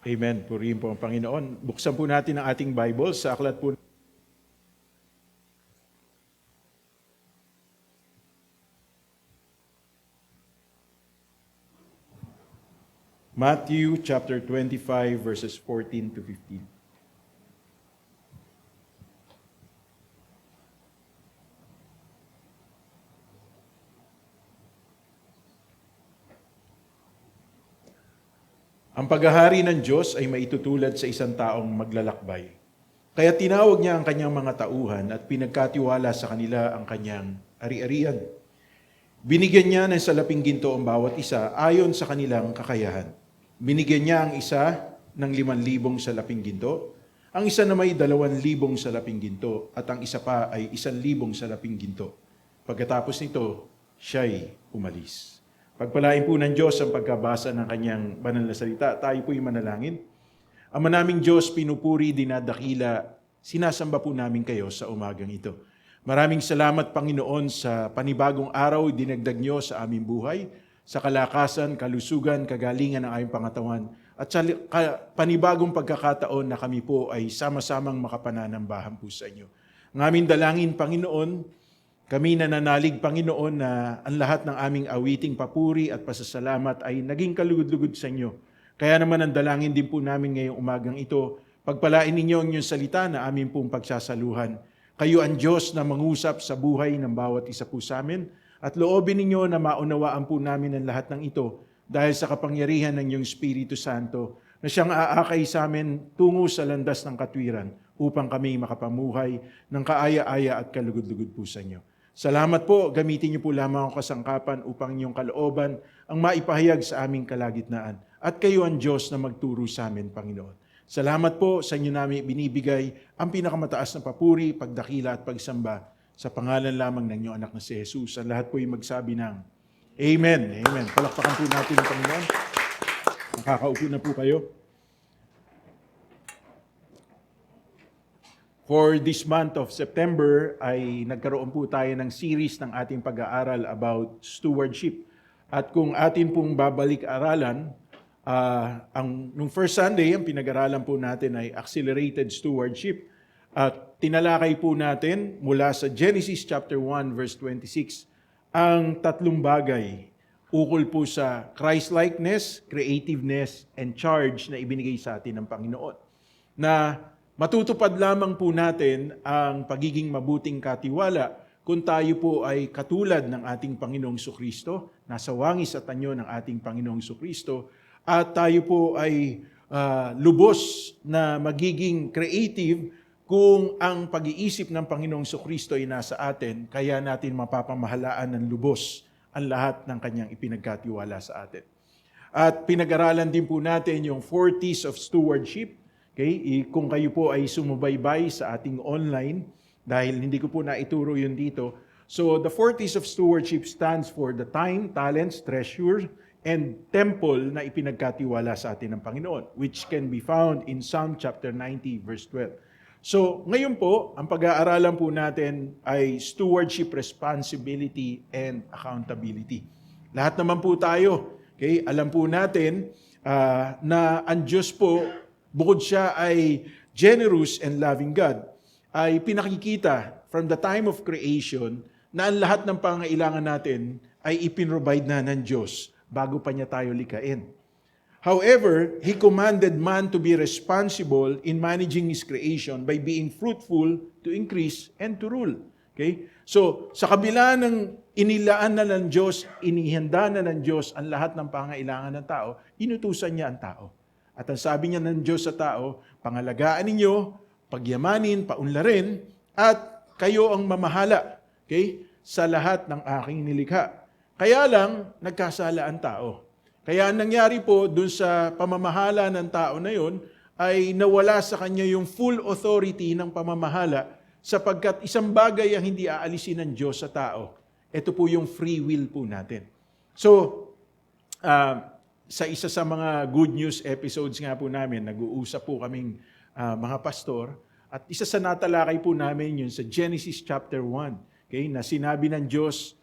Amen. Purihin po ang Panginoon. Buksan po natin ang ating Bible sa aklat po. Matthew chapter 25 verses 14 to 15. Ang paghahari ng Diyos ay maitutulad sa isang taong maglalakbay. Kaya tinawag niya ang kanyang mga tauhan at pinagkatiwala sa kanila ang kanyang ari-arian. Binigyan niya ng salaping ginto ang bawat isa ayon sa kanilang kakayahan. Binigyan niya ang isa ng 5,000 salaping ginto, ang isa na may 2,000 salaping ginto, at ang isa pa ay 1,000 salaping ginto. Pagkatapos nito, siya'y umalis. Pagpalain po ng Diyos ang pagkabasa ng kanyang banal na salita. Tayo po'y manalangin. Ama naming Diyos, pinupuri, dinadakila, sinasamba po namin kayo sa umagang ito. Maraming salamat, Panginoon, sa panibagong araw dinagdag niyo sa aming buhay, sa kalakasan, kalusugan, kagalingan ng aming pangatawan, at sa panibagong pagkakataon na kami po ay sama-samang makapananambahan po sa inyo. Ang aming dalangin, Panginoon, kami nananalig, Panginoon, na ang lahat ng aming awiting papuri at pasasalamat ay naging kalugod-lugod sa inyo. Kaya naman ang dalangin din po namin ngayong umagang ito, pagpalain ninyo ang inyong salita na amin pong pagsasaluhan. Kayo ang Diyos na mangusap sa buhay ng bawat isa po sa amin, at loobin ninyo na maunawaan po namin ang lahat ng ito dahil sa kapangyarihan ng inyong Espiritu Santo na siyang aakay sa amin tungo sa landas ng katwiran upang kami makapamuhay ng kaaya-aya at kalugod-lugod po sa inyo. Salamat po, gamitin niyo po lamang ang kasangkapan upang inyong kalooban ang maipahayag sa aming kalagitnaan. At kayo ang Diyos na magturo sa amin, Panginoon. Salamat po sa inyo namin binibigay ang pinakamataas na papuri, pagdakila at pagsamba sa pangalan lamang ng inyong anak na si Jesus. Ang lahat po ay magsabi ng Amen. Amen. Palakpakan po natin ang Panginoon. Nakakaupo na po kayo. For this month of September ay nagkaroon po tayo ng series ng ating pag-aaral about stewardship. At kung atin pong babalik-aralan, nung first Sunday, ang pinag-aralan po natin ay accelerated stewardship. At tinalakay po natin mula sa Genesis chapter 1 verse 26 ang tatlong bagay ukol po sa Christ-likeness, creativeness, and charge na ibinigay sa atin ng Panginoon. Na matutupad lamang po natin ang pagiging mabuting katiwala kung tayo po ay katulad ng ating Panginoong Jesucristo, nasa wangis at anyo ng ating Panginoong Jesucristo, at tayo po ay lubos na magiging creative kung ang pag-iisip ng Panginoong Jesucristo ay nasa atin, kaya natin mapapamahalaan ng lubos ang lahat ng kanyang ipinagkatiwala sa atin. At pinag-aralan din po natin yung 4 T's of stewardship. Okay? Kung kayo po ay sumubaybay sa ating online, dahil hindi ko po naituro yun dito. So, the 4 T's of stewardship stands for the time, talents, treasure, and temple na ipinagkatiwala sa atin ng Panginoon, which can be found in Psalm chapter 90, verse 12. So, ngayon po, ang pag-aaralan po natin ay stewardship, responsibility, and accountability. Lahat naman po tayo, okay? Alam po natin na ang Diyos po, bukod siya ay generous and loving God, ay pinakikita from the time of creation na ang lahat ng pangailangan natin ay ipinrovide na ng Diyos bago pa niya tayo likain. However, He commanded man to be responsible in managing His creation by being fruitful, to increase, and to rule. Okay? So, sa kabila ng inilaan na ng Diyos, inihanda na ng Diyos ang lahat ng pangailangan ng tao, inutusan niya ang tao. At ang sabi niya ng Diyos sa tao, pangalagaan ninyo, pagyamanin, paunlarin, at kayo ang mamahala, okay, sa lahat ng aking nilikha. Kaya lang, nagkasala ang tao. Kaya ang nangyari po dun sa pamamahala ng tao na yun, ay nawala sa kanya yung full authority ng pamamahala sapagkat isang bagay ang hindi aalisin ng Diyos sa tao. Ito po yung free will po natin. So, sa isa sa mga good news episodes nga po namin, nag-uusap po kaming mga pastor, at isa sa natalakay po namin yun sa Genesis chapter 1, okay, na sinabi ng Diyos,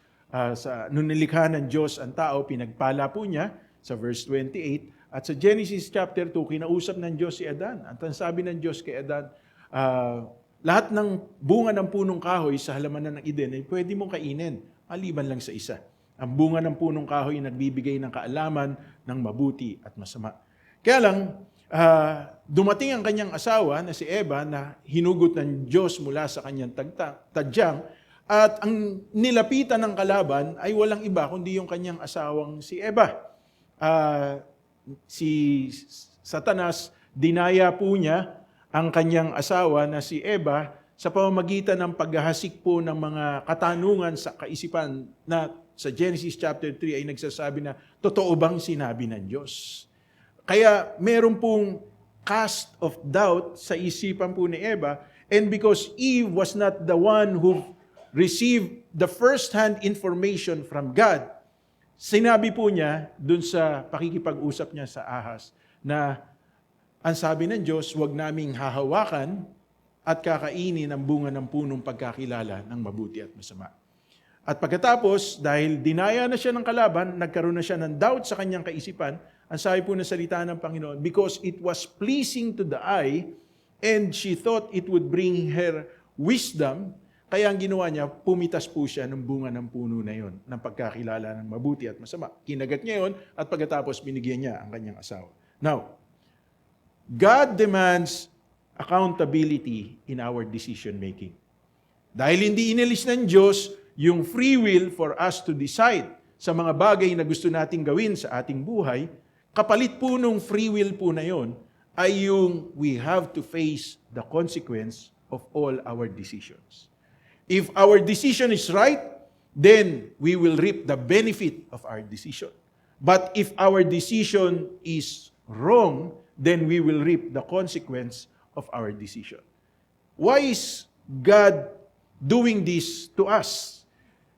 nung nilikha ng Diyos ang tao, pinagpala po niya sa verse 28, at sa Genesis chapter 2, kinausap ng Diyos si Adan. At ang sabi ng Diyos kay Adan, lahat ng bunga ng punong kahoy sa halamanan ng Eden ay pwede mong kainin, maliban lang sa isa. Ang bunga ng punong kahoy ay nagbibigay ng kaalaman ng mabuti at masama. Kaya lang, dumating ang kanyang asawa na si Eva na hinugot ng Diyos mula sa kanyang tadyang, at ang nilapitan ng kalaban ay walang iba kundi yung kanyang asawang si Eva. Si Satanas, dinaya po niya ang kanyang asawa na si Eva sa pamamagitan ng paghahasik po ng mga katanungan sa kaisipan na sa Genesis chapter 3 ay nagsasabi na, totoo bang sinabi ng Diyos? Kaya meron pong cast of doubt sa isipan po ni Eva, and because Eve was not the one who received the first-hand information from God, sinabi po niya dun sa pakikipag-usap niya sa ahas na ang sabi ng Diyos, huwag naming hahawakan at kakainin ang bunga ng punong pagkakilala ng mabuti at masama. At pagkatapos, dahil dinaya na siya ng kalaban, nagkaroon na siya ng doubt sa kanyang kaisipan, ang sabi po ng salita ng Panginoon, because it was pleasing to the eye, and she thought it would bring her wisdom, kaya ang ginawa niya, pumitas po siya ng bunga ng puno na yon, ng pagkakilala ng mabuti at masama. Kinagat niya yon, at pagkatapos binigyan niya ang kanyang asawa. Now, God demands accountability in our decision making. Dahil hindi inalis ng Diyos yung free will for us to decide sa mga bagay na gusto nating gawin sa ating buhay, kapalit po nung free will po na yon ay yung we have to face the consequence of all our decisions. If our decision is right, then we will reap the benefit of our decision. But if our decision is wrong, then we will reap the consequence of our decision. Why is God doing this to us?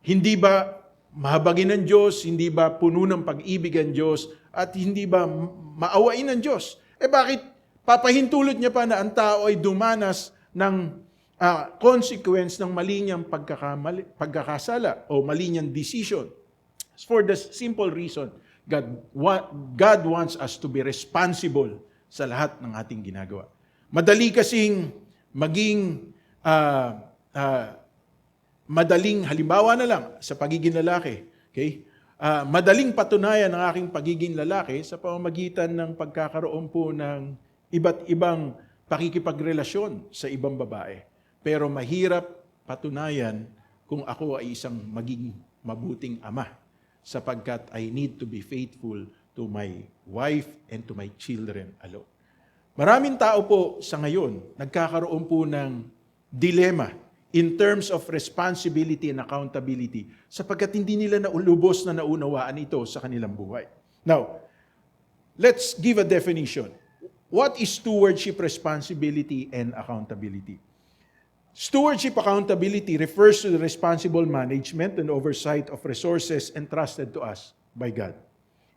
Hindi ba mahabagin ng Diyos? Hindi ba puno ng pag-ibig ang Diyos? At hindi ba maawain ng Diyos? Bakit papahintulot niya pa na ang tao ay dumanas ng consequence ng mali niyang pagkakasala o mali niyang decision? For the simple reason, God wants us to be responsible sa lahat ng ating ginagawa. Madali kasing maging madaling, halimbawa na lang sa pagiging lalaki, okay? Madaling patunayan ang aking pagiging lalaki sa pamamagitan ng pagkakaroon po ng iba't ibang pakikipagrelasyon sa ibang babae. Pero mahirap patunayan kung ako ay isang maging mabuting ama, sapagkat I need to be faithful to my wife and to my children alone. Maraming tao po sa ngayon nagkakaroon po ng dilema in terms of responsibility and accountability sapagkat hindi nila naulubos na naunawaan ito sa kanilang buhay. Now, let's give a definition. What is stewardship, responsibility, and accountability? Stewardship accountability refers to the responsible management and oversight of resources entrusted to us by God.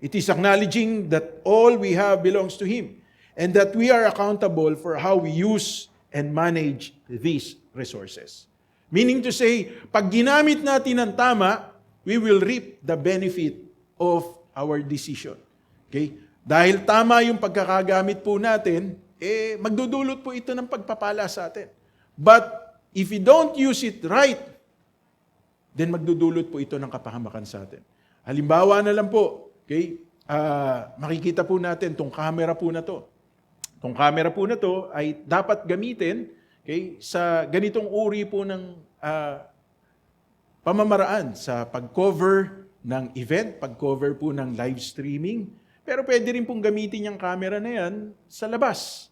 It is acknowledging that all we have belongs to Him and that we are accountable for how we use and manage these resources. Meaning to say, pag ginamit natin ng tama, we will reap the benefit of our decision. Okay? Dahil tama yung pagkakagamit po natin, magdudulot po ito ng pagpapala sa atin. But if we don't use it right, then magdudulot po ito ng kapahamakan sa atin. Halimbawa na lang po, okay? Makikita po natin itong camera po na to. Itong camera po na to ay dapat gamitin, okay, sa ganitong uri po ng pamamaraan sa pag-cover ng event, pag-cover po ng live streaming. Pero pwede rin pong gamitin yung camera na yan sa labas.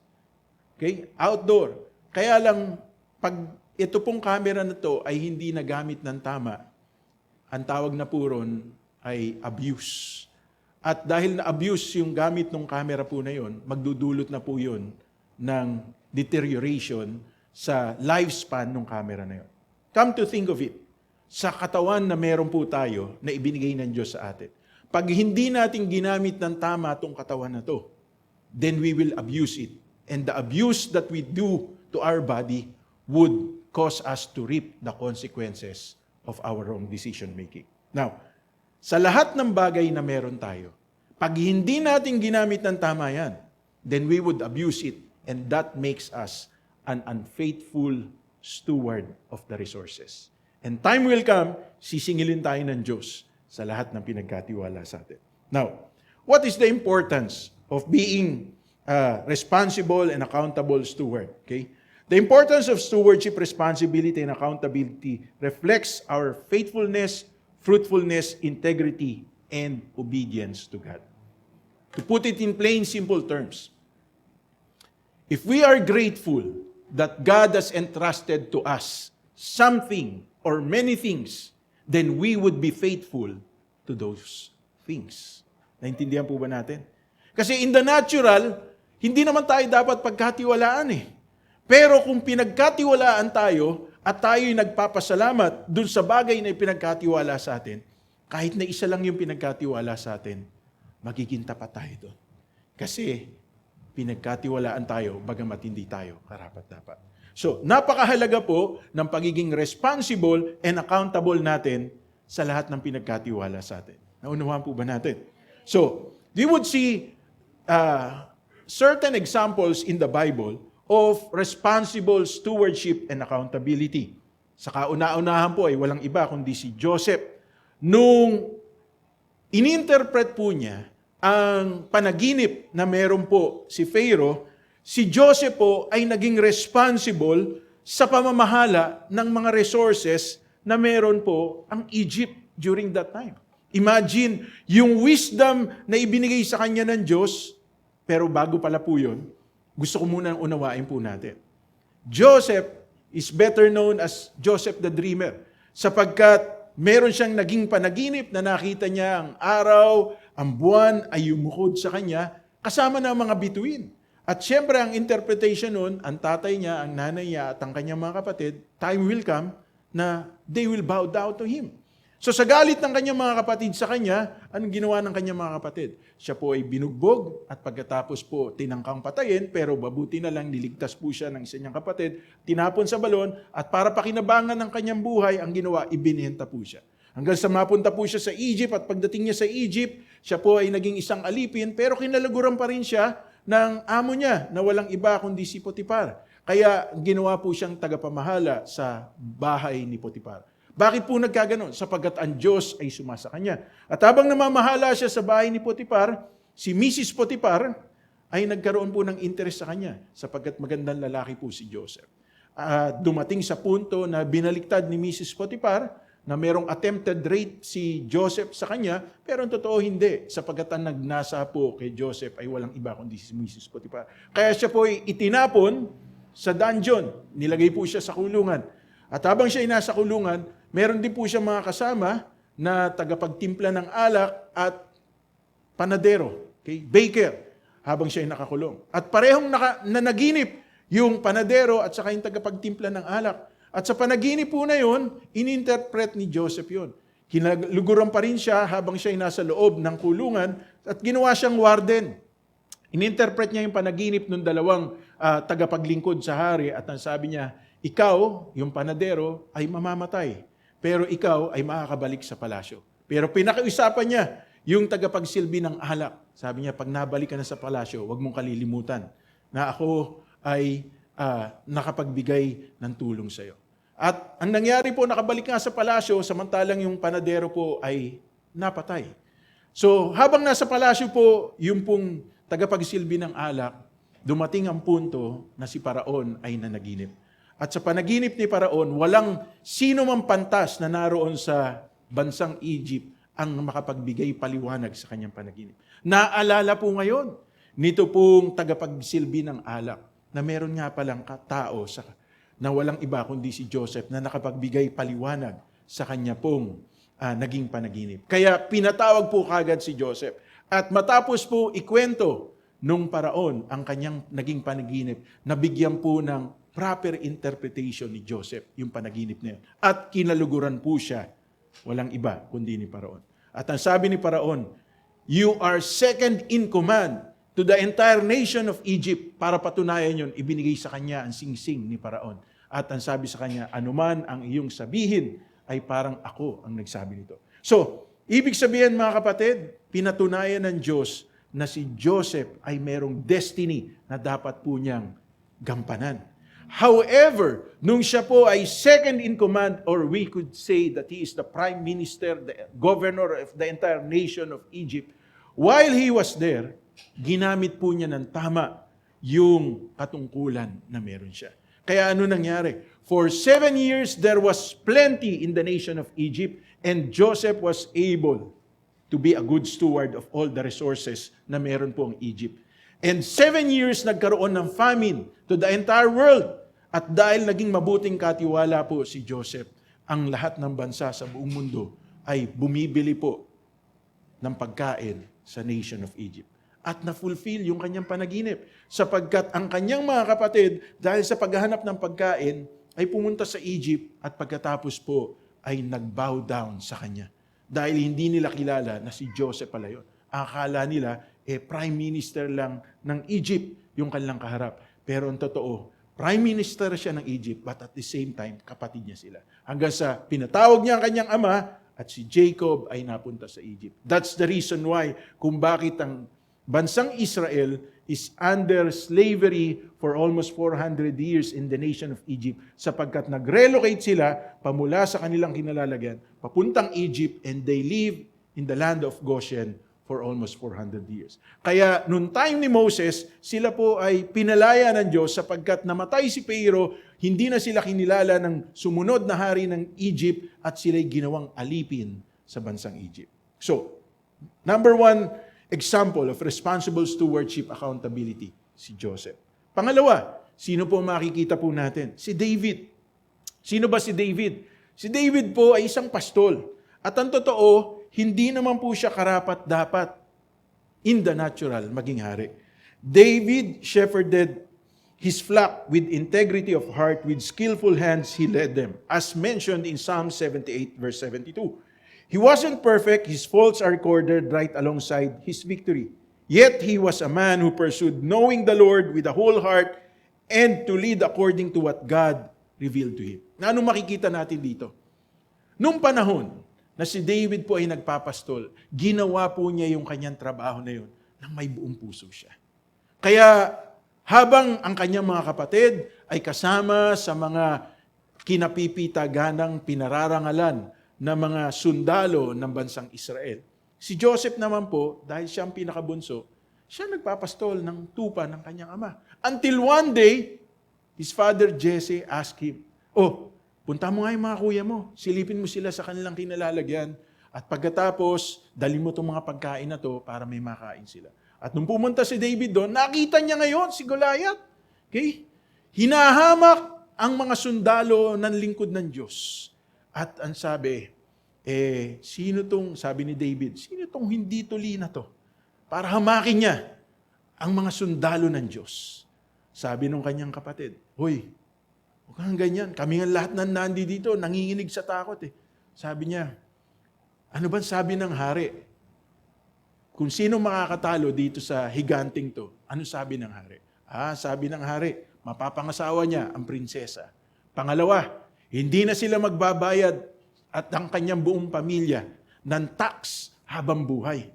Okay? Outdoor. Kaya lang, pag ito pong camera na to ay hindi nagamit ng tama, ang tawag na po ron ay abuse. At dahil na-abuse yung gamit ng camera po na yon, magdudulot na po yun ng deterioration sa lifespan ng camera na yon. Come to think of it, sa katawan na meron po tayo na ibinigay ng Diyos sa atin, pag hindi natin ginamit ng tama itong katawan na to, then we will abuse it. And the abuse that we do to our body would cause us to reap the consequences of our wrong decision making. Now, sa lahat ng bagay na meron tayo, pag hindi natin ginamit ng tama yan, then we would abuse it, and that makes us an unfaithful steward of the resources. And time will come, sisingilin tayo ng Diyos sa lahat ng pinagkatiwala sa atin. Now, what is the importance of being responsible and accountable steward? Okay? The importance of stewardship, responsibility, and accountability reflects our faithfulness, fruitfulness, integrity, and obedience to God. To put it in plain, simple terms, if we are grateful that God has entrusted to us something or many things, then we would be faithful to those things. Naintindihan po ba natin? Kasi in the natural, hindi naman tayo dapat pagkatiwalaan eh. Pero kung pinagkatiwalaan tayo at tayo'y nagpapasalamat dun sa bagay na pinagkatiwala sa atin, kahit na isa lang yung pinagkatiwala sa atin, magiging tapat tayo doon. Kasi pinagkatiwalaan tayo, bagamat hindi tayo karapat-dapat. So, napakahalaga po ng pagiging responsible and accountable natin sa lahat ng pinagkatiwala sa atin. Naunawahan po ba natin? So, we would see certain examples in the Bible of responsible stewardship and accountability. Sa kauna-unahan po ay walang iba kundi si Joseph. Nung ininterpret po niya ang panaginip na meron po si Pharaoh, si Joseph po ay naging responsible sa pamamahala ng mga resources na meron po ang Egypt during that time. Imagine, yung wisdom na ibinigay sa kanya ng Diyos, pero bago pala po yun, gusto ko munang unawain po natin. Joseph is better known as Joseph the Dreamer, sapagkat meron siyang naging panaginip na nakita niya ang araw, ang buwan ay yumukod sa kanya, kasama ng mga bituin. At syempre, ang interpretation nun, ang tatay niya, ang nanay niya, at ang kanyang mga kapatid, time will come na they will bow down to him. So sa galit ng kanyang mga kapatid sa kanya, anong ginawa ng kanyang mga kapatid? Siya po ay binugbog at pagkatapos po tinangkang patayin, pero mabuti na lang niligtas po siya ng isa niyang kapatid, tinapon sa balon, at para pakinabangan ng kanyang buhay, ang ginawa, ibinenta po siya. Hanggang sa mapunta po siya sa Egypt, at pagdating niya sa Egypt, siya po ay naging isang alipin, pero kinalaguran pa rin siya ng amo niya na walang iba kundi si Potiphar. Kaya ginawa po siyang tagapamahala sa bahay ni Potiphar. Bakit po nagkaganon? Sapagkat ang Diyos ay sumasa kanya. At habang namamahala siya sa bahay ni Potiphar, si Mrs. Potiphar ay nagkaroon po ng interest sa kanya sapagkat magandang lalaki po si Joseph. Dumating sa punto na binaliktad ni Mrs. Potiphar na merong attempted rape si Joseph sa kanya, pero ang totoo hindi, sapagkat ang nagnasa po kay Joseph ay walang iba kundi si Mrs. Potiphar. Kaya siya po ay itinapon sa dungeon, nilagay po siya sa kulungan. At habang siya ay nasa kulungan, meron din po siya mga kasama na tagapagtimpla ng alak at panadero, okay? Baker, habang siya ay nakakulong. At parehong nanaginip yung panadero at saka yung tagapagtimpla ng alak. At sa panaginip po na yun, ininterpret ni Joseph yun. Kinaluguran pa rin siya habang siya ay nasa loob ng kulungan at ginawa siyang warden. Ininterpret niya yung panaginip ng dalawang tagapaglingkod sa hari at ang sabi niya, ikaw, yung panadero, ay mamamatay. Pero ikaw ay makakabalik sa palasyo. Pero pinakiusapan niya yung tagapagsilbi ng alak. Sabi niya, pag nabalik ka na sa palasyo, huwag mong kalilimutan na ako ay nakapagbigay ng tulong sa iyo. At ang nangyari po, nakabalik nga sa palasyo, samantalang yung panadero po ay napatay. So, habang nasa palasyo po, yung pong tagapagsilbi ng alak, dumating ang punto na si Paraon ay nanaginip. At sa panaginip ni Paraon, walang sino mang pantas na naroon sa bansang Egypt ang makapagbigay paliwanag sa kanyang panaginip. Naalala po ngayon, nito pong tagapagsilbi ng alak, na meron nga palang tao na walang iba kundi si Joseph na nakapagbigay paliwanag sa kanya pong naging panaginip. Kaya pinatawag po kagad si Joseph. At matapos po ikwento nung Paraon ang kanyang naging panaginip, nabigyan po ng proper interpretation ni Joseph yung panaginip na yun. At kinaluguran po siya, walang iba kundi ni Paraon. At ang sabi ni Paraon, You are second in command to the entire nation of Egypt. Para patunayan yun, ibinigay sa kanya ang singsing ni Paraon. At ang sabi sa kanya, anuman ang iyong sabihin ay parang ako ang nagsabi nito. So, ibig sabihin mga kapatid, pinatunayan ng Diyos na si Joseph ay merong destiny na dapat po niyang gampanan. However, nung siya po ay second in command, or we could say that he is the prime minister, the governor of the entire nation of Egypt, while he was there, ginamit po niya ng tama yung katungkulan na meron siya. Kaya ano nangyari? For 7 years, there was plenty in the nation of Egypt, and Joseph was able to be a good steward of all the resources na meron po ang Egypt. And 7 years nagkaroon ng famine to the entire world. At dahil naging mabuting katiwala po si Joseph, ang lahat ng bansa sa buong mundo ay bumibili po ng pagkain sa nation of Egypt. At na-fulfill yung kanyang panaginip. Sapagkat ang kanyang mga kapatid, dahil sa paghahanap ng pagkain, ay pumunta sa Egypt at pagkatapos po ay nag-bow down sa kanya. Dahil hindi nila kilala na si Joseph pala yun. Akala nila, prime minister lang ng Egypt yung kanilang kaharap. Pero ang totoo, prime minister siya ng Egypt, but at the same time, kapatid niya sila. Hanggang sa pinatawag niya ang kanyang ama, at si Jacob ay napunta sa Egypt. That's the reason why, kung bakit ang bansang Israel is under slavery for almost 400 years in the nation of Egypt, sapagkat nag-relocate sila pamula sa kanilang kinalalagyan, papuntang Egypt, and they live in the land of Goshen for almost 400 years. Kaya, noong time ni Moses, sila po ay pinalaya ng Diyos sapagkat namatay si Pharaoh, hindi na sila kinilala ng sumunod na hari ng Egypt at sila'y ginawang alipin sa bansang Egypt. So, number 1 example of responsible stewardship accountability, si Joseph. Pangalawa, sino po makikita po natin? Si David. Sino ba si David? Si David po ay isang pastol. At ang totoo, hindi naman po siya karapat-dapat in the natural maging hari. David shepherded his flock with integrity of heart, with skillful hands he led them, as mentioned in Psalm 78 verse 72. He wasn't perfect, his faults are recorded right alongside his victory. Yet he was a man who pursued knowing the Lord with a whole heart and to lead according to what God revealed to him. Na anong makikita natin dito? Nung panahon na si David po ay nagpapastol, ginawa po niya yung kanyang trabaho na yun nang may buong puso siya. Kaya habang ang kanyang mga kapatid ay kasama sa mga kinapipitaganang pinararangalan na mga sundalo ng bansang Israel, si Joseph naman po, dahil siya ang pinakabunso, siya nagpapastol ng tupa ng kanyang ama. Until one day, his father Jesse asked him, punta mo nga yung mga kuya mo, silipin mo sila sa kanilang kinalalagyan, at pagkatapos, dali mo itong mga pagkain na to para may makain sila. At nung pumunta si David doon, nakita niya ngayon si Goliath. Okay? Hinahamak ang mga sundalo ng lingkod ng Diyos. At ang sabi, sino tong, sabi ni David, sino tong hindi tuli na to? Para hamakin niya ang mga sundalo ng Diyos. Sabi nung kanyang kapatid, hoy, huwag kang ganyan. Kami nga lahat na nandi dito, nanginginig sa takot eh. Sabi niya, ano ba sabi ng hari? Kung sino makakatalo dito sa higanting to, ano sabi ng hari? Sabi ng hari, mapapangasawa niya ang prinsesa. Pangalawa, hindi na sila magbabayad at ang kanyang buong pamilya ng tax habang buhay.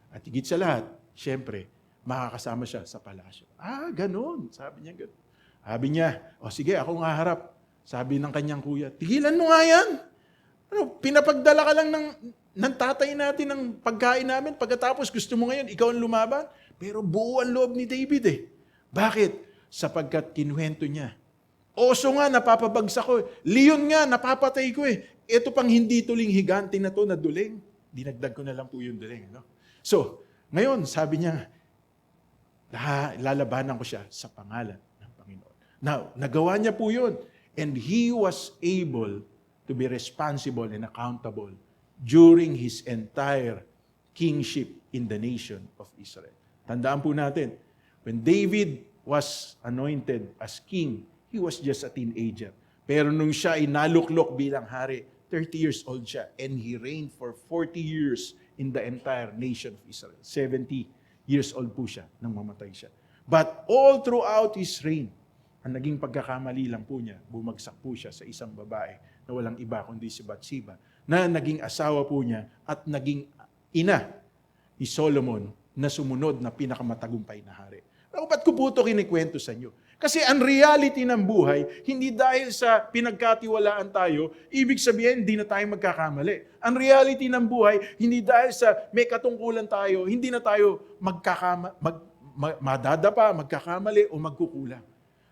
At higit sa lahat, syempre, makakasama siya sa palasyo. Ganun. Sabi niya ganun. Sabi niya, sige, ako nga harap. Sabi ng kanyang kuya, tigilan mo nga yan. Pinapagdala ka lang ng tatay natin ng pagkain namin. Pagkatapos gusto mo ngayon, ikaw ang lumaban. Pero buo ang loob ni David eh. Bakit? Sapagkat kinuwento niya. Oso nga, napapabagsak ko. Leon nga, napapatay ko eh. Ito pang hindi tuling higante na to na duling. Dinagdag ko na lang po yung duling. No? So, ngayon, sabi niya, lalabanan ko siya sa pangalan ng Panginoon. Now, nagawa niya po yun. And he was able to be responsible and accountable during his entire kingship in the nation of Israel. Tandaan po natin, when David was anointed as king, he was just a teenager. Pero nung siya ay naluklok bilang hari, 30 years old siya, and he reigned for 40 years in the entire nation of Israel. 70 years old po siya nang mamatay siya. But all throughout his reign, ang naging pagkakamali lang po niya, bumagsak po siya sa isang babae na walang iba kundi si Bathsheba, na naging asawa po niya at naging ina ni Solomon na sumunod na pinakamatagumpay na hari. Ba't ko po ito kinikwento sa inyo? Kasi ang reality ng buhay, hindi dahil sa pinagkatiwalaan tayo, ibig sabihin, hindi na tayo magkakamali. Ang reality ng buhay, hindi dahil sa may katungkulan tayo, hindi na tayo madadapa, magkakamali o magkukulang.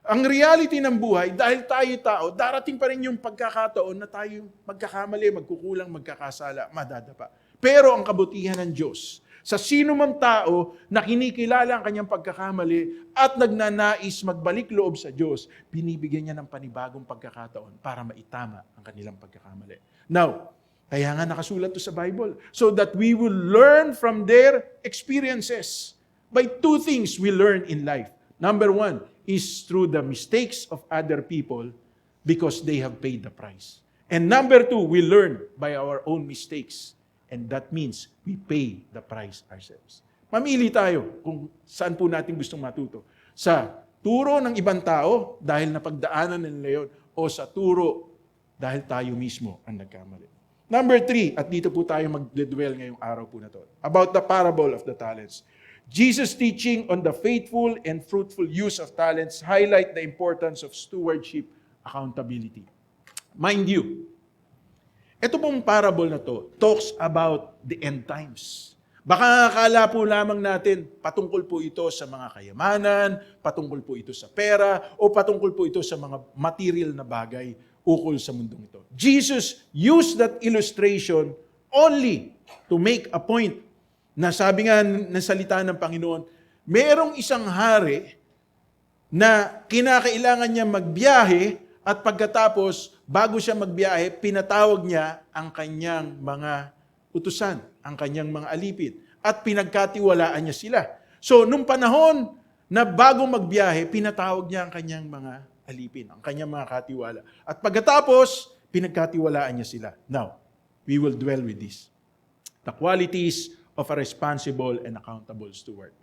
Ang reality ng buhay, dahil tayo tao, darating pa rin yung pagkakataon na tayo magkakamali, magkukulang, magkakasala, madadapa. Pero ang kabutihan ng Diyos, sa sino mang tao na kinikilala ang kanyang pagkakamali at nagnanais magbalik loob sa Diyos, binibigyan niya ng panibagong pagkakataon para maitama ang kanilang pagkakamali. Now, kaya nga nakasulat to sa Bible, so that we will learn from their experiences. By two things we learn in life. Number one is through the mistakes of other people because they have paid the price. And number two, we learn by our own mistakes. And that means we pay the price ourselves. Mamili tayo kung saan po natin gustong matuto. Sa turo ng ibang tao dahil napagdaanan nila yun o sa turo dahil tayo mismo ang nagkamali. Number 3, at dito po tayo mag-dwell ngayong araw po na to, about the parable of the talents. Jesus' teaching on the faithful and fruitful use of talents highlight the importance of stewardship accountability. Mind you, ito pong parable na to talks about the end times. Baka akala po lamang natin patungkol po ito sa mga kayamanan, patungkol po ito sa pera, o patungkol po ito sa mga material na bagay ukol sa mundong ito. Jesus used that illustration only to make a point na sabi nga ng salita ng Panginoon, merong isang hari na kinakailangan niya magbiyahe at pagkatapos, bago siya magbiyahe, pinatawag niya ang kanyang mga utusan, ang kanyang mga alipin, at pinagkatiwalaan niya sila. So, nung panahon na bago magbiyahe, pinatawag niya ang kanyang mga alipin, ang kanyang mga katiwala. At pagkatapos, pinagkatiwalaan niya sila. Now, we will dwell with this. The qualities of a responsible and accountable steward.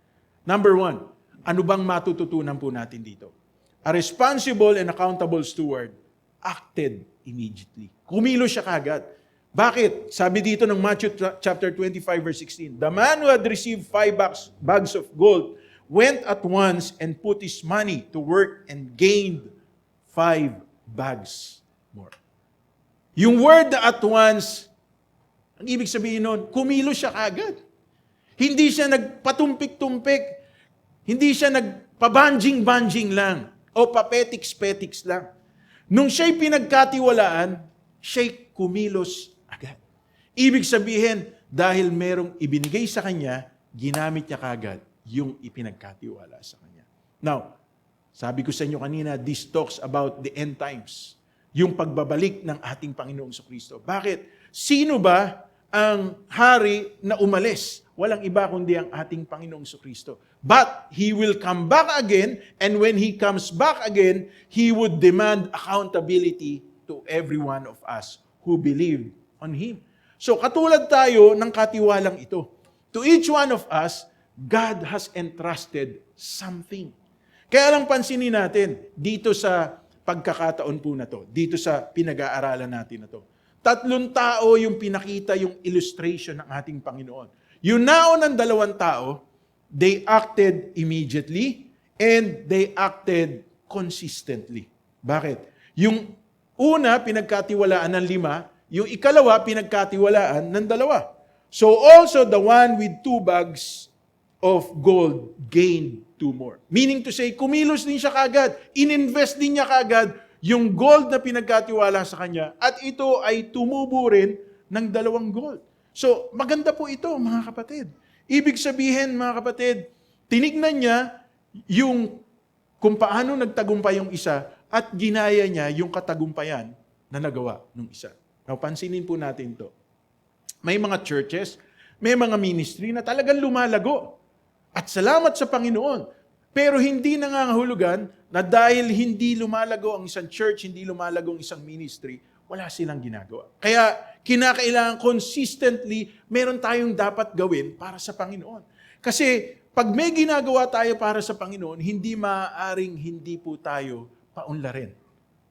Number 1, ano bang matututunan po natin dito? A responsible and accountable steward acted immediately. Kumilos siya kagad. Bakit? Sabi dito ng Matthew chapter 25 verse 16, the man who had received 5 bags of gold went at once and put his money to work and gained 5 bags more. Yung word na at once, ang ibig sabihin nun, kumilos siya kagad. Hindi siya nagpatumpik-tumpik, hindi siya nagpabanjing-banjing lang, o papetiks-petiks lang. Nung siya'y pinagkatiwalaan, siya'y kumilos agad. Ibig sabihin, dahil merong ibinigay sa kanya, ginamit niya kagad yung ipinagkatiwala sa kanya. Now, sabi ko sa inyo kanina, this talks about the end times. Yung pagbabalik ng ating Panginoong Kristo. Bakit? Sino ba ang hari na umalis? Walang iba kundi ang ating Panginoong Kristo. But He will come back again, and when He comes back again, He would demand accountability to every one of us who believed on Him. So katulad tayo ng katiwalang ito. To each one of us, God has entrusted something. Kaya lang pansinin natin, dito sa pagkakataon po na to, dito sa pinag-aaralan natin na to, 3 tao yung pinakita yung illustration ng ating Panginoon. Yung naunang 2 tao, they acted immediately and they acted consistently. Bakit? Yung una, pinagkatiwalaan ng 5, yung ikalawa, pinagkatiwalaan ng 2. So also the one with 2 bags of gold gained 2 more. Meaning to say, kumilos din siya kagad, ininvest din niya kagad yung gold na pinagkatiwala sa kanya at ito ay tumubo rin ng 2 gold. So, maganda po ito, mga kapatid. Ibig sabihin, mga kapatid, tinignan niya yung kung paano nagtagumpay yung isa at ginaya niya yung katagumpayan na nagawa ng isa. Now, pansinin po natin to. May mga churches, may mga ministry na talagang lumalago. At salamat sa Panginoon. Pero hindi nangangahulugan na dahil hindi lumalago ang isang church, hindi lumalago ang isang ministry, wala silang ginagawa. Kaya kinakailangan consistently, meron tayong dapat gawin para sa Panginoon. Kasi pag may ginagawa tayo para sa Panginoon, hindi maaaring hindi po tayo paunlarin,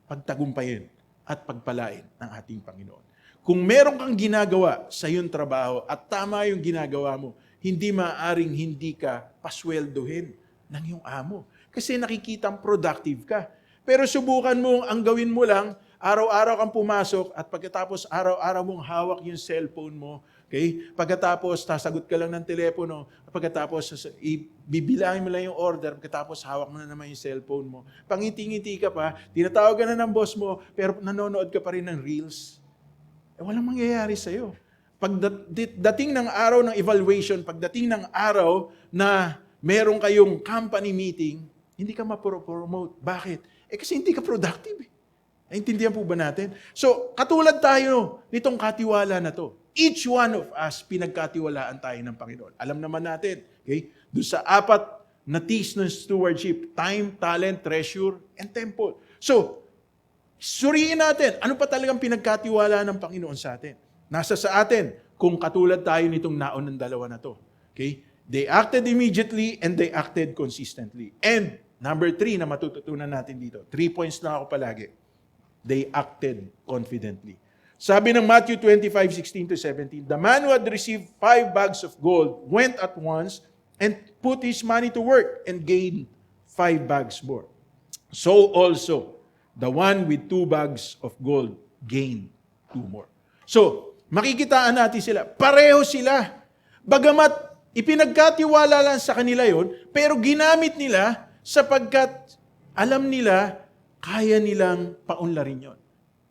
pagtagumpayin at pagpalain ng ating Panginoon. Kung meron kang ginagawa sa iyong trabaho at tama yung ginagawa mo, hindi maaaring hindi ka pasweldohin ng iyong amo. Kasi nakikitang productive ka. Pero subukan mo, ang gawin mo lang, araw-araw kang pumasok at pagkatapos araw-araw mong hawak yung cellphone mo, okay? Pagkatapos, sasagot ka lang ng telepono, pagkatapos, bibilangin mo lang yung order, pagkatapos hawak mo na naman yung cellphone mo. Pangiti-ngiti ka pa, tinatawag ka na ng boss mo, pero nanonood ka pa rin ng reels. Walang mangyayari sa'yo. Pagdating ng araw ng evaluation, pagdating ng araw na meron kayong company meeting, hindi ka ma-promote. Bakit? Kasi hindi ka productive. Naintindihan po ba natin? So, katulad tayo nitong katiwala na to. Each one of us, pinagkatiwalaan tayo ng Panginoon. Alam naman natin, okay? Doon sa 4 na T's ng stewardship, time, talent, treasure, and temple. So, suriin natin, ano pa talagang pinagkatiwala ng Panginoon sa atin? Nasa sa atin, kung katulad tayo nitong naon ng dalawa na to. Okay? They acted immediately and they acted consistently. And number 3 na matututunan natin dito, 3 points lang ako palagi. They acted confidently. Sabi ng Matthew 25:16-17, the man who had received 5 bags of gold went at once and put his money to work and gained 5 bags more. So also, the one with 2 bags of gold gained 2 more. So, makikitaan natin sila. Pareho sila. Bagamat ipinagkatiwala lang sa kanila yon, pero ginamit nila sapagkat alam nila kaya nilang paunlarin yon.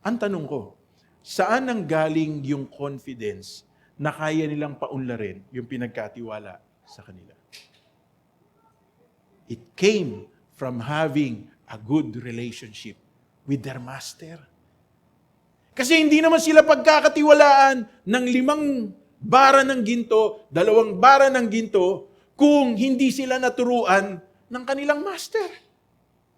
Ang tanong ko, saan nang galing yung confidence na kaya nilang paunlarin yung pinagkatiwala sa kanila? It came from having a good relationship with their master. Kasi hindi naman sila pagkakatiwalaan ng 5 bara ng ginto, 2 bara ng ginto, kung hindi sila naturuan ng kanilang master.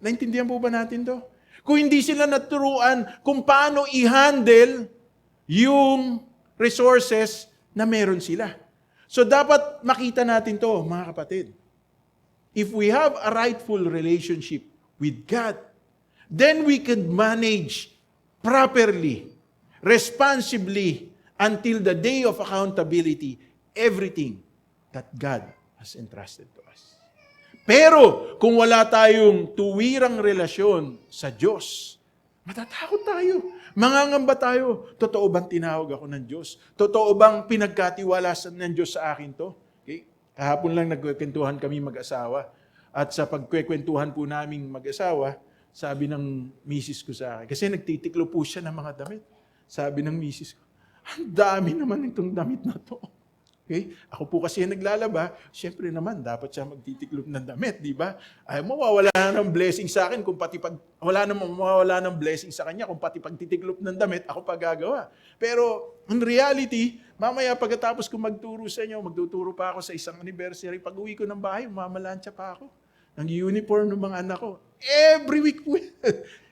Naintindihan po ba natin to? Kung hindi sila naturuan kung paano i-handle yung resources na meron sila. So dapat makita natin to, mga kapatid. If we have a rightful relationship with God, then we can manage properly, responsibly, until the day of accountability, everything that God has entrusted to us. Pero, kung wala tayong tuwirang relasyon sa Diyos, matatakot tayo. Mangangamba tayo. Totoo bang tinawag ako ng Diyos? Totoo bang pinagkatiwalasan ng Diyos sa akin to? Okay? Kahapon lang nagkwentuhan kami mag-asawa. At sa pagkwekwentuhan po naming mag-asawa, sabi ng misis ko sa akin, kasi nagtitiklo po siya ng mga damit. Sabi ng misis ko, ang dami naman itong damit na to. Okay? Ako po kasi naglalaba, syempre naman, dapat siya magtitiklop ng damit, di ba? Ay, mawawala na ng blessing sa akin kung pati mawawala ng blessing sa kanya kung pati pagtitiklop ng damit, ako pa gagawa. Pero, in reality, mamaya pagkatapos ko magturo sa inyo, magtuturo pa ako sa isang anniversary, pag uwi ko ng bahay, mamalansya pa ako ng uniform ng mga anak ko. Every week po yan.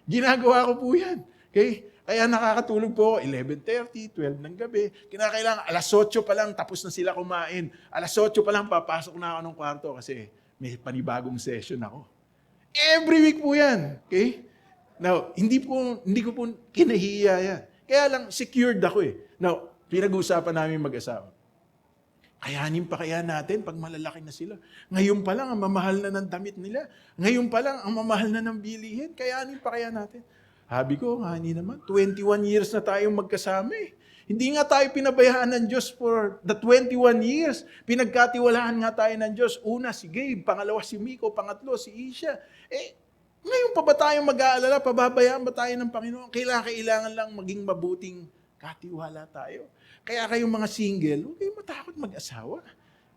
Ginagawa ko po yan. Okay? Kaya nakakatulog po 11:30, 12 ng gabi. Kinakailangan, 8:00 pa lang, tapos na sila kumain. 8:00 pa lang, papasok na ako ng kwarto kasi may panibagong session ako. Every week po yan. Okay? Now, hindi ko po kinahiya yan. Kaya lang, secured ako eh. Now, pinag-uusapan namin mag-asawa. Kayanin pa kaya natin pag malalaki na sila? Ngayon pa lang, ang mamahal na ng damit nila. Ngayon pa lang, ang mamahal na ng bilihin. Kayanin pa kaya natin? Habi ko, hani naman, 21 years na tayong magkasama eh. Hindi nga tayo pinabayaan ng Diyos for the 21 years. Pinagkatiwalaan nga tayo ng Diyos. Una, si Gabe. Pangalawa, si Miko. Pangatlo, si Isha. Ngayon pa ba tayong mag-aalala? Pababayaan ba tayo ng Panginoon? Kailangan lang maging mabuting katiwala tayo. Kaya kayong mga single, huwag kayong matakot mag-asawa.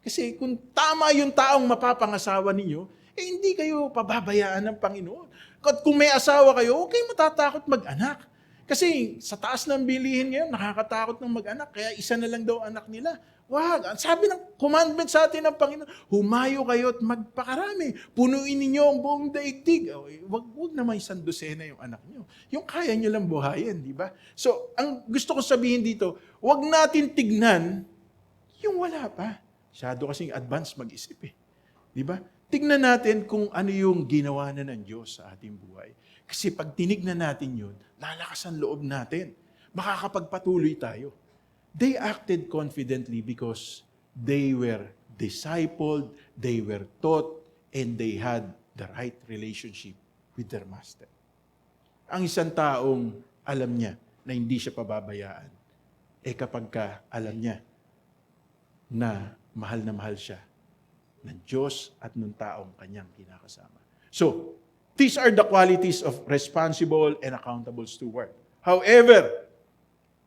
Kasi kung tama yung taong mapapangasawa ninyo, hindi kayo pababayaan ng Panginoon. At kung may asawa kayo, huwag kayong matatakot mag-anak. Kasi sa taas ng bilihin ngayon, nakakatakot ng mag-anak. Kaya isa na lang daw anak nila. Wag. Sabi ng commandment sa atin ng Panginoon, humayo kayo at magpakarami. Punuin ninyo ang buong daigdig. Wag naman 100 yung anak nyo. Yung kaya nyo lang buhayin, di ba? So, ang gusto ko sabihin dito, wag natin tignan yung wala pa. Masyado kasing advance mag-isip eh. Di ba? Tignan natin kung ano yung ginawa na ng Diyos sa ating buhay. Kasi pag tinignan natin yun, lalakas ang loob natin. Makakapagpatuloy tayo. They acted confidently because they were discipled, they were taught, and they had the right relationship with their master. Ang isang taong alam niya na hindi siya pababayaan, kapag alam niya na mahal siya ng Diyos at ng taong kanyang kinakasama. So, these are the qualities of responsible and accountable steward. However,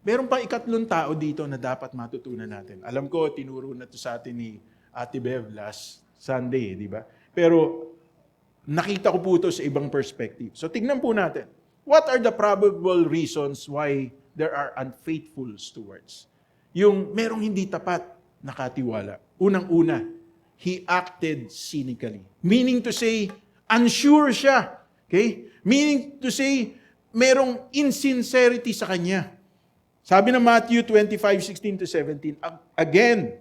meron pa ikatlong tao dito na dapat matutunan natin. Alam ko, tinuro na to sa atin ni Ate Bev last Sunday, di ba? Pero nakita ko po ito sa ibang perspective. So tignan po natin. What are the probable reasons why there are unfaithful stewards? Yung merong hindi tapat na katiwala. Unang-una, he acted cynically. Meaning to say, unsure siya. Okay? Meaning to say, merong insincerity sa kanya. Sabi ng Matthew 25:16-17, again,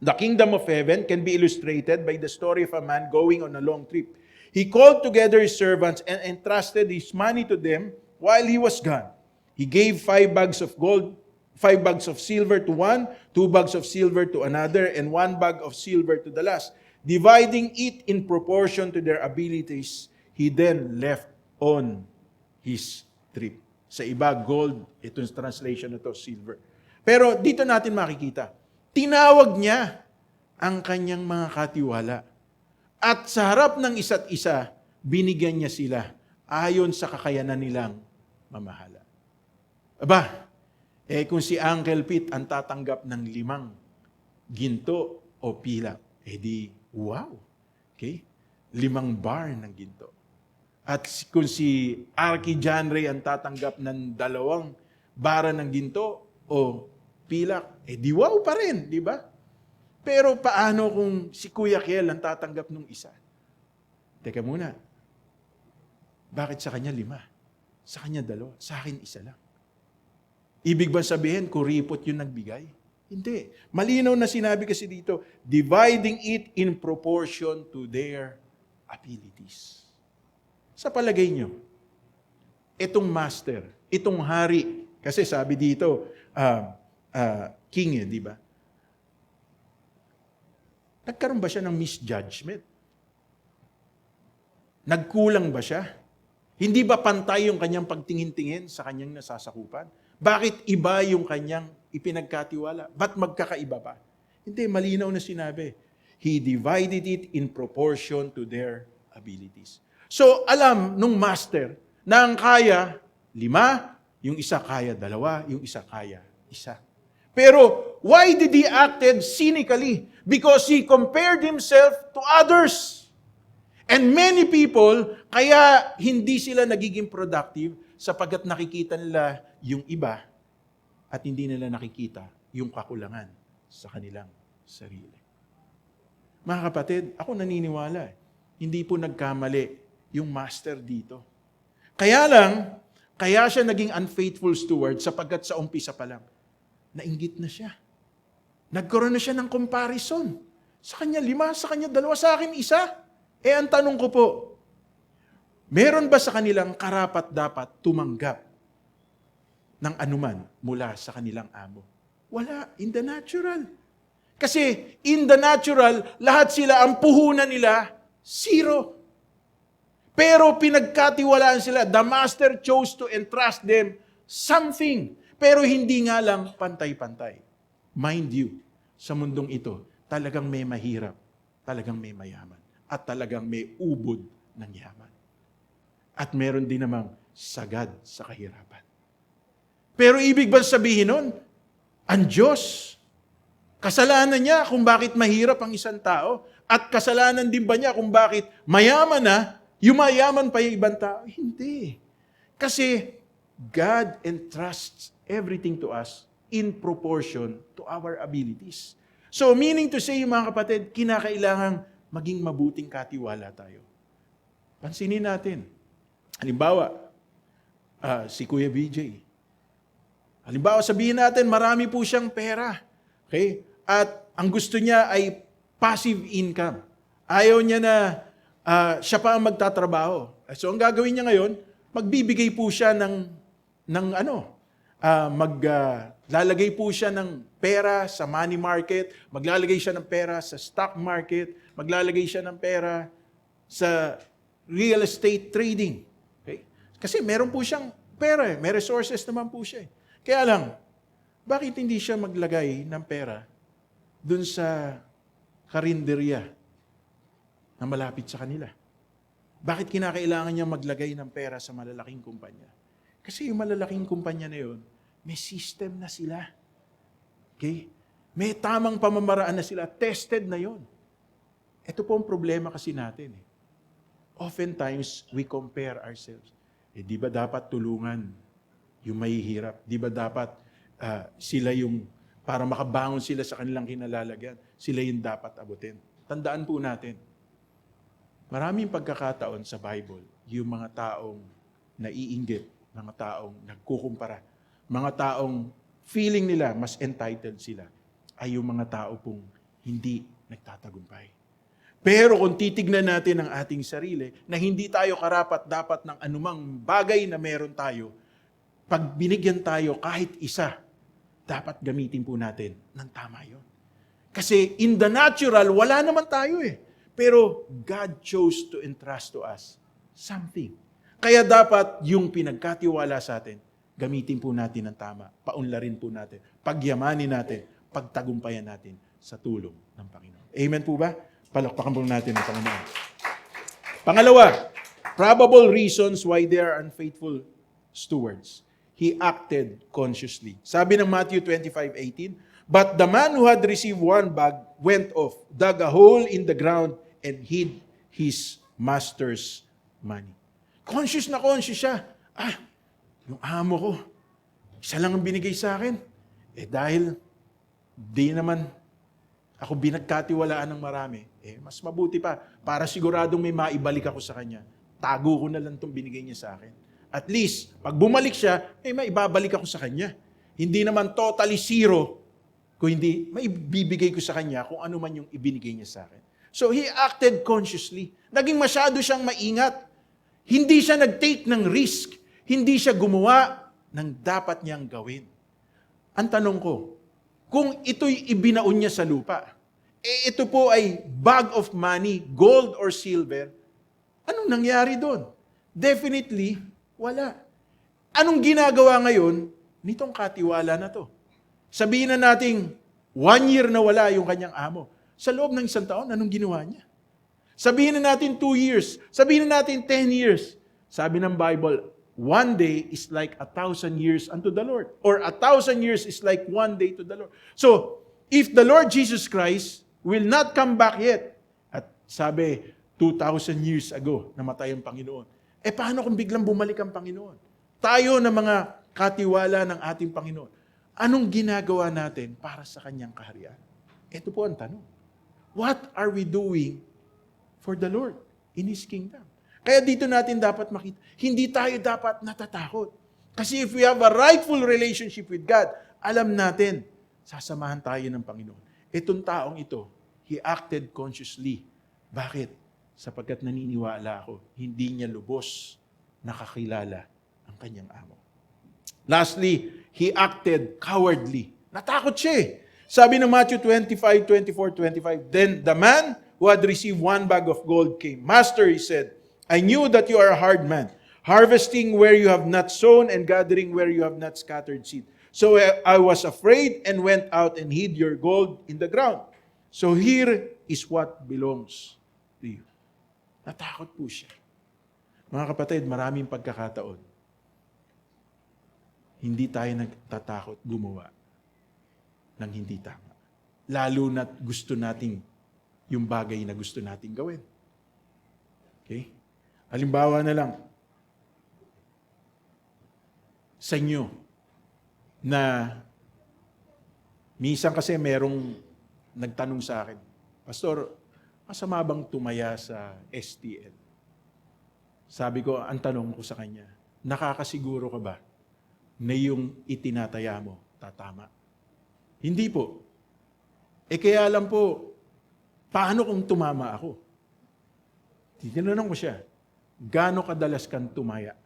the kingdom of heaven can be illustrated by the story of a man going on a long trip. He called together his servants and entrusted his money to them while he was gone. He gave 5 bags of gold, 5 bags of silver to one, 2 bags of silver to another, and 1 bag of silver to the last. Dividing it in proportion to their abilities, he then left on his trip. Sa iba, gold. Itong translation na to, silver. Pero dito natin makikita, tinawag niya ang kanyang mga katiwala. At sa harap ng isa't isa, binigyan niya sila ayon sa kakayanan nilang mamahala. Aba, kung si Uncle Pete ang tatanggap ng 5 ginto o pilak, di wow. Okay? 5 bar ng ginto. At kung si Arky John Ray ang tatanggap ng 2 bara ng ginto o pilak, di wow pa rin, di ba? Pero paano kung si Kuya Kiel ang tatanggap ng 1? Teka muna. Bakit sa kanya 5? Sa kanya 2? Sa akin 1 lang. Ibig ba sabihin, kuripot yung nagbigay? Hindi. Malinaw na sinabi kasi dito, dividing it in proportion to their abilities. Sa palagay nyo, itong master, itong hari, kasi sabi dito, king di ba? Nagkaroon ba siya ng misjudgment? Nagkulang ba siya? Hindi ba pantay yung kanyang pagtingin-tingin sa kanyang nasasakupan? Bakit iba yung kanyang ipinagkatiwala? Ba't magkakaiba pa? Hindi, malinaw na sinabi. He divided it in proportion to their abilities. So, alam nung master na ang kaya 5, yung isa kaya 2, yung isa kaya 1. Pero, why did he acted cynically? Because he compared himself to others. And many people, kaya hindi sila nagiging productive sapagkat nakikita nila yung iba at hindi nila nakikita yung kakulangan sa kanilang sarili. Mga kapatid, ako naniniwala, hindi po nagkamali yung master dito. Kaya siya naging unfaithful steward sapagkat sa umpisa pa lang, nainggit na siya. Nagkaroon na siya ng comparison. Sa kanya 5, sa kanya 2, sa akin 1. Ang tanong ko po, meron ba sa kanilang karapat-dapat tumanggap ng anuman mula sa kanilang amo? Wala, in the natural. Kasi in the natural, lahat sila, ang puhunan nila, 0. Pero pinagkatiwalaan sila. The master chose to entrust them something. Pero hindi nga lang pantay-pantay. Mind you, sa mundong ito, talagang may mahirap, talagang may mayaman, at talagang may ubod ng yaman. At meron din namang sagad sa kahirapan. Pero ibig ba sabihin nun, ang Diyos, kasalanan niya kung bakit mahirap ang isang tao, at kasalanan din ba niya kung bakit mayaman na, yumayaman pa yung ibang tao? Hindi. Kasi God entrusts everything to us in proportion to our abilities. So, meaning to say, mga kapatid, kinakailangang maging mabuting katiwala tayo. Pansinin natin. Halimbawa, si Kuya BJ. Halimbawa, sabihin natin, marami po siyang pera. Okay? At ang gusto niya ay passive income. Ayaw niya na siya pa ang magtatrabaho. So, ang gagawin niya ngayon, magbibigay po siya lalagay po siya ng pera sa money market, maglalagay siya ng pera sa stock market, maglalagay siya ng pera sa real estate trading. Okay? Kasi meron po siyang pera, may resources naman po siya. Kaya lang, bakit hindi siya maglagay ng pera dun sa karinderya na malapit sa kanila? Bakit kinakailangan niya maglagay ng pera sa malalaking kumpanya? Kasi yung malalaking kumpanya na yun, may system na sila. Okay? May tamang pamamaraan na sila. Tested na yun. Ito po ang problema kasi natin. Oftentimes, we compare ourselves. Di ba dapat tulungan yung mahihirap? Di ba dapat sila yung, para makabangon sila sa kanilang kinalalagyan, sila yung dapat abutin? Tandaan po natin, maraming pagkakataon sa Bible, yung mga taong naiinggit, mga taong nagkukumpara, mga taong feeling nila mas entitled sila, ay yung mga tao pong hindi nagtatagumpay. Pero kung titignan natin ang ating sarili, na hindi tayo karapat-dapat ng anumang bagay na meron tayo, pag binigyan tayo kahit isa, dapat gamitin po natin ng tama yun. Kasi in the natural, wala naman tayo eh. Pero God chose to entrust to us something. Kaya dapat yung pinagkatiwala sa atin, gamitin po natin ng tama, paunlarin po natin, pagyamanin natin, pagtagumpayan natin sa tulong ng Panginoon. Amen po ba? Palakpakan po natin ang Panginoon. Pangalawa, probable reasons why they are unfaithful stewards. He acted consciously. Sabi ng Matthew 25:18, but the man who had received one bag went off, dug a hole in the ground, and hid his master's money. Conscious siya. Yung amo ko, isa lang ang binigay sa akin. Dahil di naman ako binagkatiwalaan ng marami, mas mabuti pa, para siguradong may maibalik ako sa kanya, tago ko na lang itong binigay niya sa akin. At least, pag bumalik siya, maibabalik ako sa kanya. Hindi naman totally zero, kung hindi, maibibigay ko sa kanya kung ano man yung ibinigay niya sa akin. So, he acted consciously. Naging masyado siyang maingat. Hindi siya nag-take ng risk. Hindi siya gumawa ng dapat niyang gawin. Ang tanong ko, kung ito'y ibinaon niya sa lupa, ito po ay bag of money, gold or silver, anong nangyari doon? Definitely, wala. Anong ginagawa ngayon nitong katiwala na to? Sabihin na nating 1 year na wala yung kanyang amo. Sa loob ng 1 taon, anong ginawa niya? Sabihin na natin 2 years. Sabihin na natin 10 years. Sabi ng Bible, 1 day is like 1,000 years unto the Lord. Or 1,000 years is like 1 day to the Lord. So, if the Lord Jesus Christ will not come back yet, at sabi, 2,000 years ago, namatay ang Panginoon. Paano kung biglang bumalik ang Panginoon? Tayo na mga katiwala ng ating Panginoon, anong ginagawa natin para sa Kanyang kaharian? Ito po ang tanong. What are we doing for the Lord in His kingdom? Kaya dito natin dapat makita, hindi tayo dapat natatakot. Kasi if we have a rightful relationship with God, alam natin, sasamahan tayo ng Panginoon. Itong taong ito, he acted consciously. Bakit? Sapagkat naniniwala ako, hindi niya lubos nakakilala ang kanyang amo. Lastly, he acted cowardly. Natakot siya eh. Sabi ng Matthew 25:24-25, then the man who had received 1 bag of gold came. Master, he said, I knew that you are a hard man, harvesting where you have not sown and gathering where you have not scattered seed. So I was afraid and went out and hid your gold in the ground. So here is what belongs to you. Natakot po siya. Mga kapatid, maraming pagkakataon. Hindi tayo nagtatakot gumawa ng hindi tama. Lalo na't gusto nating yung bagay na gusto nating gawin. Okay? Halimbawa na lang, sa inyo, na minsan kasi merong nagtanong sa akin, Pastor, masama bang tumaya sa STL? Sabi ko, ang tanong ko sa kanya, nakakasiguro ka ba na yung itinataya mo tatama? Hindi po. Kaya lang po, paano kung tumama ako? Tinanong ko siya, gaano kadalas kang tumaya?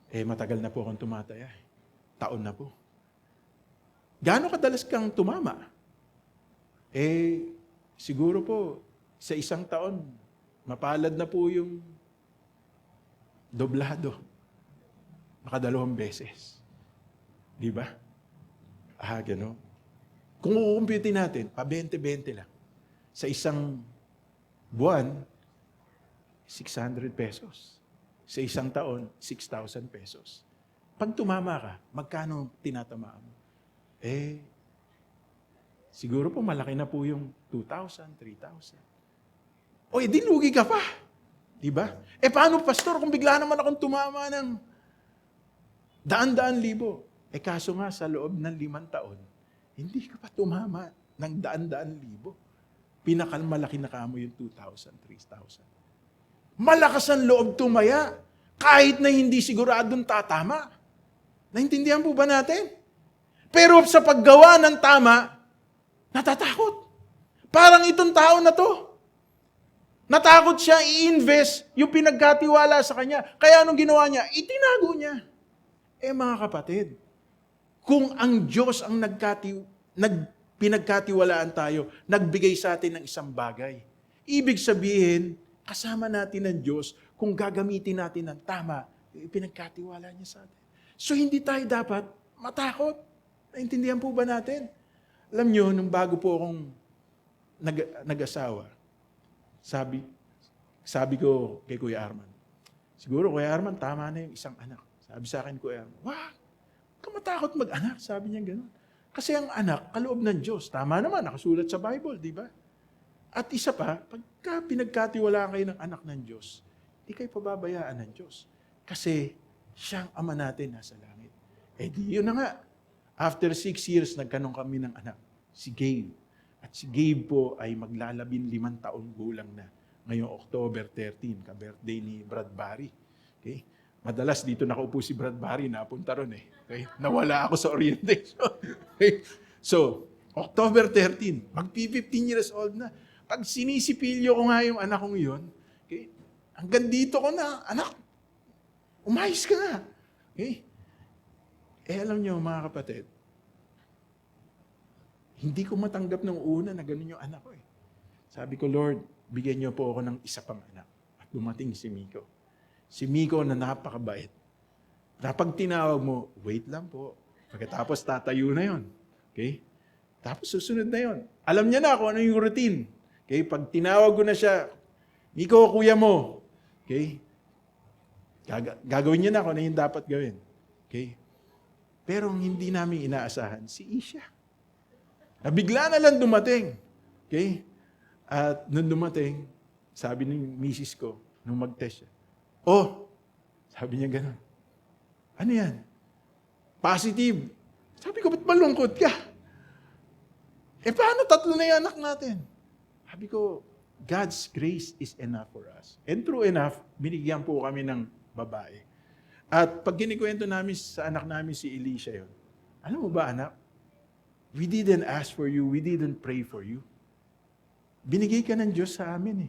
Matagal na po akong tumataya. Taon na po. Gaano kadalas kang tumama? Siguro po, sa isang taon, mapalad na po yung doblado. Makadalawang beses. Di ba? Gano'n. Kung kukumpitin natin, pa 20-20 lang. Sa isang buwan, 600 pesos. Sa isang taon, 6,000 pesos. Pag tumama ka, magkano tinatamaan mo? Siguro po malaki na po yung 2,000, 3,000. Di lugi ka pa. Diba? Paano, Pastor, kung bigla naman akong tumama ng daan-daan libo? Kaso nga, sa loob ng 5 taon, hindi ka pa tumama ng daan-daan libo. Pinakamalaki na kamo yung 2,000, 3,000. Malakas ang loob tumaya, kahit na hindi siguradong tatama. Naintindihan po ba natin? Pero sa paggawa ng tama, natatakot. Parang itong tao na to. Natakot siya i-invest yung pinagkatiwala sa kanya. Kaya anong ginawa niya? Itinago niya. Mga kapatid, kung ang Diyos ang pinagkatiwalaan tayo, nagbigay sa atin ng isang bagay, ibig sabihin, kasama natin ng Diyos kung gagamitin natin ng tama, pinagkatiwala niya sa atin. So hindi tayo dapat matakot. Naintindihan po ba natin? Alam niyo, nung bago po akong nag-asawa, sabi ko kay Kuya Arman, siguro Kuya Arman, tama na yung isang anak. Sabi sa akin, Kuya Arman, wag ka matakot mag-anak. Sabi niya gano'n. Kasi ang anak, kaloob ng Diyos. Tama naman, nakasulat sa Bible, di ba? At isa pa, pagka pinagkatiwalaan kayo ng anak ng Diyos, di kayo pababayaan ng Diyos. Kasi siyang ama natin nasa langit. Yun na nga. After 6 years, nagkanong kami ng anak, si Gabe. At si Gabe po ay maglalabing 5 taon gulang na. Ngayong October 13, ka-birthday ni Brad Barry. Okay? Madalas dito nakaupo si Brad Barry, napunta ron Okay? Nawala ako sa orientation. Okay? So, October 13, magpi-15 years old na. Pag sinisipilyo ko nga yung anak kong yun, okay? Hanggang dito ko na, anak, umayos ka na. Okay? Alam nyo mga kapatid, hindi ko matanggap ng una na ganun yung anak ko Sabi ko, Lord, bigyan niyo po ako ng isa pang anak. At dumating si Miko. Si Miko na napakabait. Na pag tinawag mo, wait lang po. Pagkatapos tatayo na yon. Okay? Tapos susunod na yon. Alam niya na kung ano yung routine. Okay? Pag tinawag ko na siya, Miko, kuya mo. Okay? Gagawin niya na kung ano yung dapat gawin. Okay? Pero hindi namin inaasahan, si Isha. Bigla na lang dumating. Okay? At nung dumating, sabi ng misis ko, nung mag-test siya, sabi niya gano'n. Ano yan? Positive. Sabi ko, ba't malungkot ka? Paano 3 na yung anak natin? Sabi ko, God's grace is enough for us. And true enough, binigyan po kami ng babae. At pag kinikwento namin sa anak namin si Elisha yun, alam mo ba anak, we didn't ask for you, we didn't pray for you. Binigay ka ng Diyos sa amin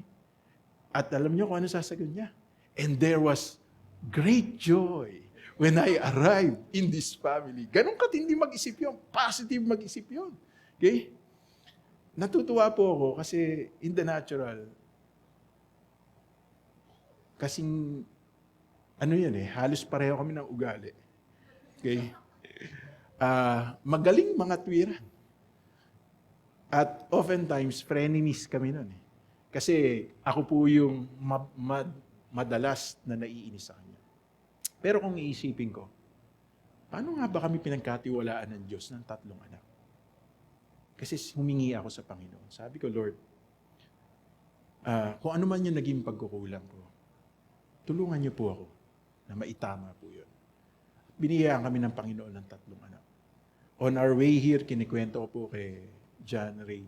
At alam niyo kung ano sasagot niya? And there was great joy when I arrived in this family. Ganun katindi mag-isip yun. Positive mag-isip yun. Okay? Natutuwa po ako kasi in the natural, kasing halos pareho kami ng ugali. Okay? Magaling mga tuwiran. At oftentimes, frenemies kami nun Kasi ako po yung madalas na naiinis sa kanya. Pero kung iisipin ko, paano nga ba kami pinagkatiwalaan ng Diyos ng 3 anak? Kasi humingi ako sa Panginoon. Sabi ko, Lord, kung ano man yung naging pagkukulang ko, tulungan niyo po ako na maitama po yun. Binigyan kami ng Panginoon ng 3 anak. On our way here, kinikwento ko po kay John Ray,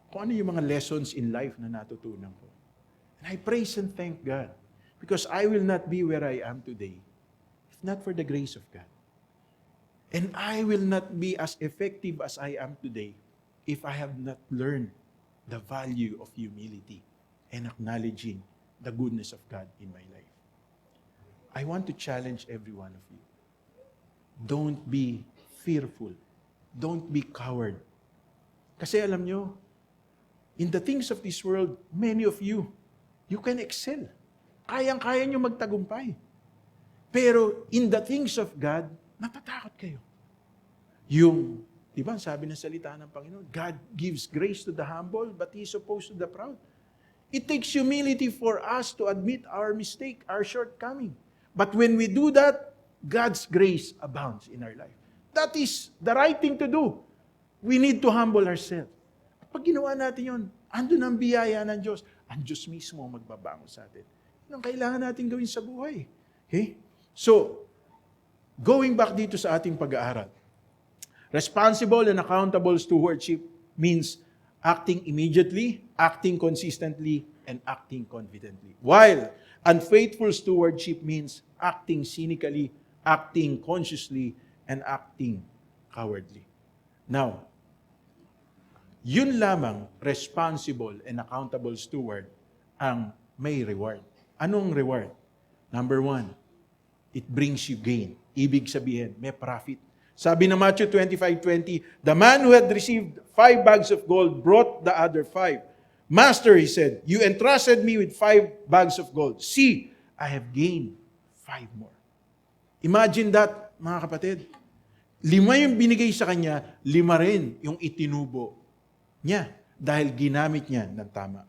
kung ano yung mga lessons in life na natutunan ko. And I praise and thank God because I will not be where I am today if not for the grace of God. And I will not be as effective as I am today if I have not learned the value of humility and acknowledging the goodness of God in my life. I want to challenge every one of you. Don't be fearful. Don't be coward. Kasi alam nyo, in the things of this world, many of you, you can excel. Kayang-kaya nyo magtagumpay. Pero in the things of God, natatakot kayo. Yung, di ba, sabi ng salita ng Panginoon, God gives grace to the humble, but He is opposed to the proud. It takes humility for us to admit our mistake, our shortcoming. But when we do that, God's grace abounds in our life. That is the right thing to do. We need to humble ourselves. Pag ginawa natin yun, andun ang biyaya ng Diyos. Ang Diyos mismo magbabango sa atin. Yun ang kailangan natin gawin sa buhay. Okay? So, going back dito sa ating pag-aaral, responsible and accountable stewardship means acting immediately, acting consistently, and acting confidently. While unfaithful stewardship means acting cynically, acting consciously, and acting cowardly. Now, yun lamang responsible and accountable steward ang may reward. Anong reward? Number 1, it brings you gain. Ibig sabihin, may profit. Sabi ng Matthew 25:20, the man who had received 5 bags of gold brought the other 5. Master, he said, you entrusted me with 5 bags of gold. See, I have gained 5 more. Imagine that, mga kapatid. 5 yung binigay sa kanya, 5 rin yung itinubo niya dahil ginamit niya ng tama.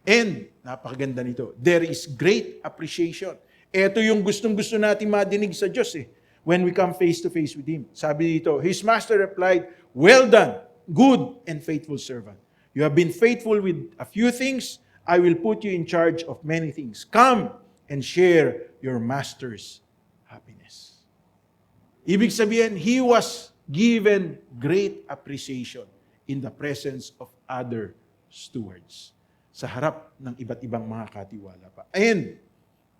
And, napakaganda nito, there is great appreciation. Ito yung gustong-gusto natin madinig sa Diyos when we come face to face with Him. Sabi dito, His master replied, well done, good and faithful servant. You have been faithful with a few things, I will put you in charge of many things. Come and share your master's happiness. Ibig sabihin, he was given great appreciation in the presence of other stewards. Sa harap ng iba't ibang mga katiwala pa. And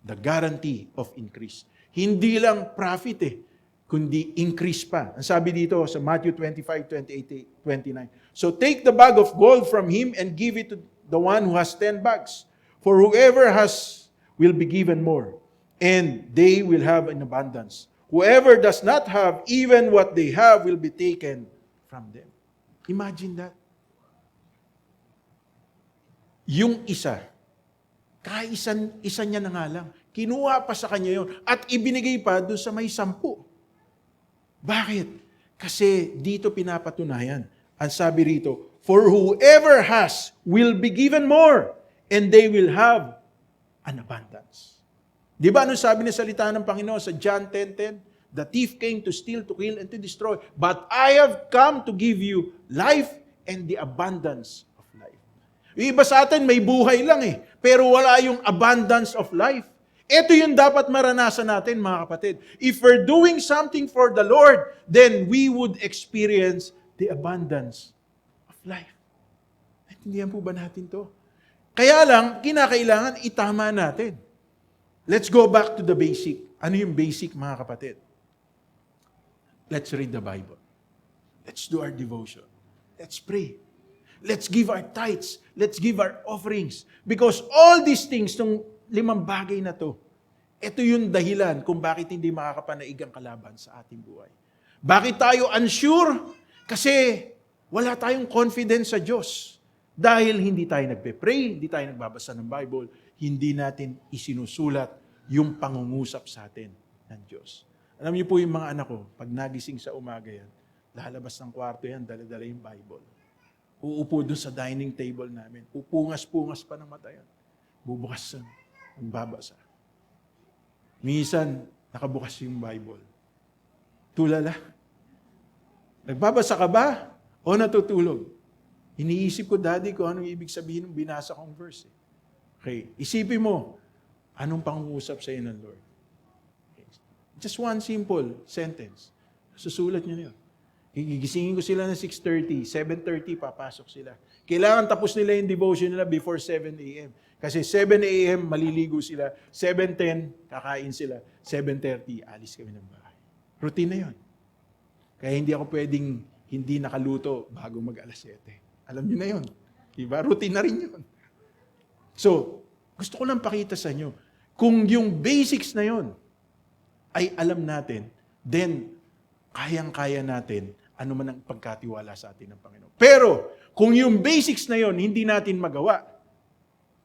the guarantee of increase. Hindi lang profit kundi increase pa. Ang sabi dito sa Matthew 25:28, 29. So take the bag of gold from him and give it to the one who has 10 bags. For whoever has will be given more, and they will have an abundance. Whoever does not have, even what they have will be taken from them. Imagine that. Yung isa niya na nga lang, kinuha pa sa kanya yun, at ibinigay pa doon sa may 10. Bakit? Kasi dito pinapatunayan. Ang sabi rito, for whoever has will be given more, and they will have an abundance. Di ba ano sabi ng salita ng Panginoon sa John 10:10? The thief came to steal, to kill, and to destroy. But I have come to give you life and the abundance of life. Yung iba sa atin, may buhay lang pero wala yung abundance of life. Ito yung dapat maranasan natin, mga kapatid. If we're doing something for the Lord, then we would experience the abundance of life. Naintindihan po ba natin to? Kaya lang, kinakailangan itama natin. Let's go back to the basic. Ano yung basic, mga kapatid? Let's read the Bible. Let's do our devotion. Let's pray. Let's give our tithes. Let's give our offerings. Because all these things, itong 5 bagay na to, ito yung dahilan kung bakit hindi makakapanaig ang kalaban sa ating buhay. Bakit tayo unsure? Kasi wala tayong confidence sa Diyos. Dahil hindi tayo nagpe-pray, hindi tayo nagbabasa ng Bible, hindi natin isinusulat yung pangungusap sa atin ng Diyos. Alam niyo po yung mga anak ko, pag nagising sa umaga yan, lalabas ng kwarto yan, dala-dala yung Bible. Uupo doon sa dining table namin. Pupungas-pungas pa ng mata yan. Bubukas yan. Magbabasa. Minsan, nakabukas yung Bible. Tulala. Nagbabasa ka ba? O natutulog? Iniisip ko, Daddy, kung anong ibig sabihin ng binasa kong verse. Okay, isipin mo, anong pangungusap sa iyo ng Lord? Okay. Just one simple sentence. Susulat niyo na yun. Gigisingin ko sila ng 6:30, 7:30 papasok sila. Kailangan tapos nila yung devotion nila before 7 a.m. Kasi 7 a.m. maliligo sila, 7:10 kakain sila, 7:30 alis kami ng bahay. Routine na yun. Kaya hindi ako pwedeng hindi nakaluto bago mag-alas 7. Alam niyo na yun. Diba? Routine na rin yun. So, gusto ko lang pakita sa inyo, kung yung basics na yun ay alam natin, then kayang-kaya natin ano man ang pagkatiwala sa atin ng Panginoon. Pero, kung yung basics na yon hindi natin magawa,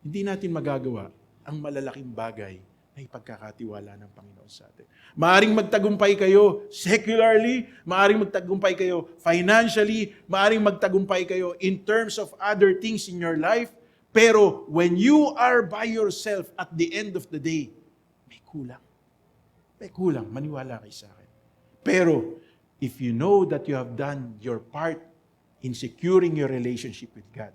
hindi natin magagawa ang malalaking bagay na ipagkakatiwala ng Panginoon sa atin. Maaring magtagumpay kayo secularly, maaring magtagumpay kayo financially, maaring magtagumpay kayo in terms of other things in your life, pero when you are by yourself at the end of the day, may kulang. May kulang, maniwala kayo sa akin. Pero, if you know that you have done your part in securing your relationship with God,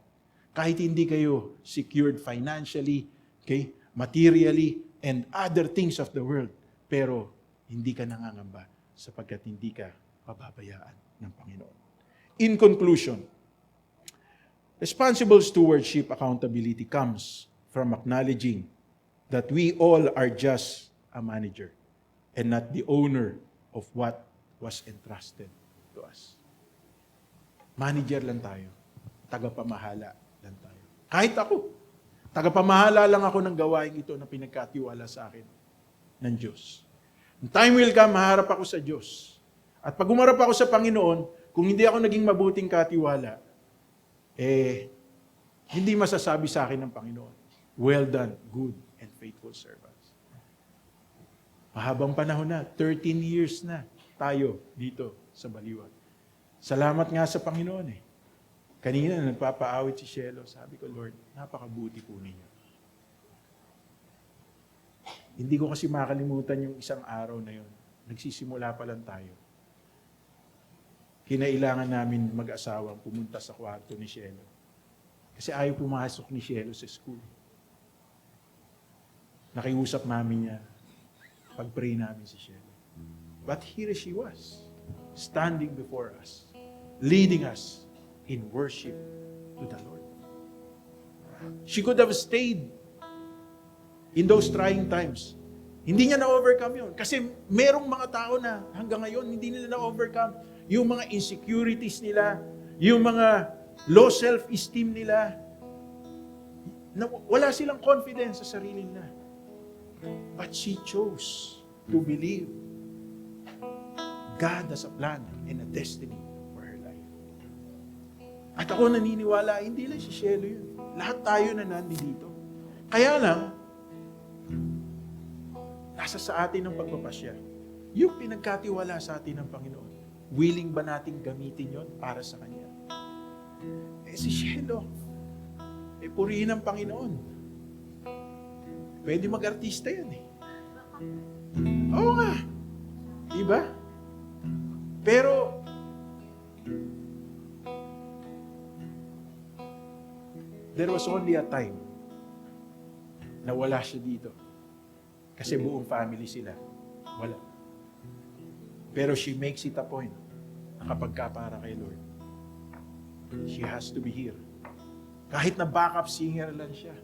kahit hindi kayo secured financially, okay, materially, and other things of the world, pero hindi ka nangangamba sapagkat hindi ka pababayaan ng Panginoon. In conclusion, responsible stewardship accountability comes from acknowledging that we all are just a manager and not the owner of what was entrusted to us. Manager lang tayo. Tagapamahala lang tayo. Kahit ako. Tagapamahala lang ako ng gawain ito na pinagkatiwala sa akin ng Diyos. The time will come, maharap ako sa Diyos. At pag umarap ako sa Panginoon, kung hindi ako naging mabuting katiwala, hindi masasabi sa akin ng Panginoon, well done, good and faithful servants. Mahabang panahon na, 13 years na tayo dito sa Baliwag. Salamat nga sa Panginoon eh. Kanina nagpapaawit si Shelo, sabi ko, Lord, napakabuti po ninyo. Hindi ko kasi makalimutan yung isang araw na yun. Nagsisimula pa lang tayo. Kinailangan namin mag-asawang pumunta sa kwarto ni Shelo. Kasi ayaw pumasok ni Shelo sa school. Nakiusap namin niya. Pag-pray namin si Shelo. But here she was, standing before us, leading us in worship to the Lord. She could have stayed in those trying times. Hindi niya na-overcome yun. Kasi merong mga tao na hanggang ngayon, hindi nila na-overcome yung mga insecurities nila, yung mga low self-esteem nila. Wala silang confidence sa sarili nila. But she chose to believe God has a plan and a destiny for her life. At ako naniniwala, hindi lang si Shelo yun. Lahat tayo na nandito. Kaya lang, nasa sa atin ang pagpapasya. Yung pinagkatiwala sa atin ng Panginoon, willing ba nating gamitin yon para sa Kanya? Si Shelo, purihin ang Panginoon. Pwede mag-artista yan eh. Oo nga. Diba? Pero, there was only a time na wala siya dito. Kasi buong family sila. Wala. Pero she makes it a point na kapag ka para kay Lord, she has to be here. Kahit na backup singer lang siya.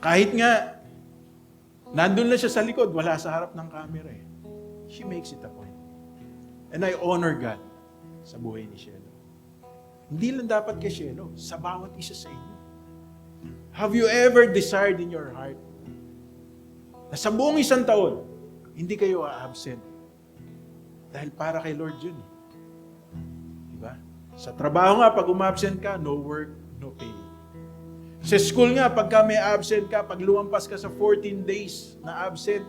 Kahit nga, nandun lang siya sa likod, wala sa harap ng camera eh. She makes it a point. And I honor God sa buhay ni Shelo. Hindi lang dapat kay Shelo, sa bawat isa sa inyo. Have you ever desired in your heart na sa buong isang taon, hindi kayo a-absent? Dahil para kay Lord yun. Diba? Sa trabaho nga, pag umabsent ka, no work, no pay. Sa school nga, pagka may absent ka, pag lumampas ka sa 14 days na absent,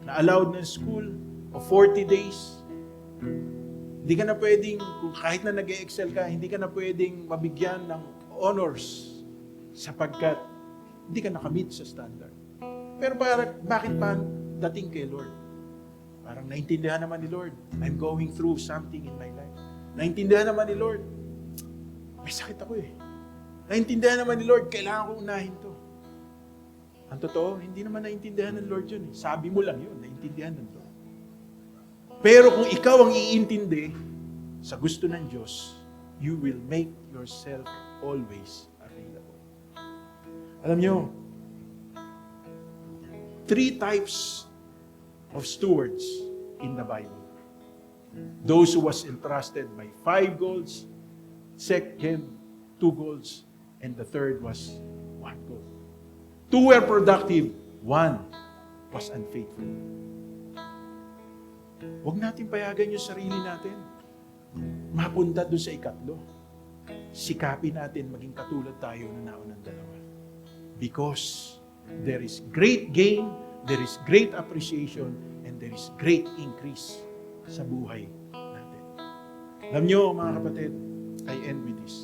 na allowed ng school, o 40 days, hindi ka na pwedeng, kahit na nag-excel ka, hindi ka na pwedeng mabigyan ng honors sapagkat hindi ka nakamit sa standard. Pero bakit pa dating kay Lord? Parang naintindihan naman ni Lord, I'm going through something in my life. Naintindihan naman ni Lord, may sakit ako eh. Naintindihan naman ni Lord, kailangan kong unahin to. Ang totoo, hindi naman naintindihan ng Lord yun eh. Sabi mo lang yun, naintindihan ng Lord. Pero kung ikaw ang iintindi, sa gusto ng Diyos, you will make yourself always available. Alam nyo, 3 types of stewards in the Bible. Those who was entrusted by 5 golds, second 2 golds, and the third was 1 gold. 2 were productive, 1 was unfaithful. Huwag natin payagan yung sarili natin. Mapunta doon sa ikatlo. Sikapin natin maging katulad tayo na naunang dalawa. Because there is great gain, there is great appreciation, and there is great increase sa buhay natin. Alam nyo, mga kapatid, I end with this.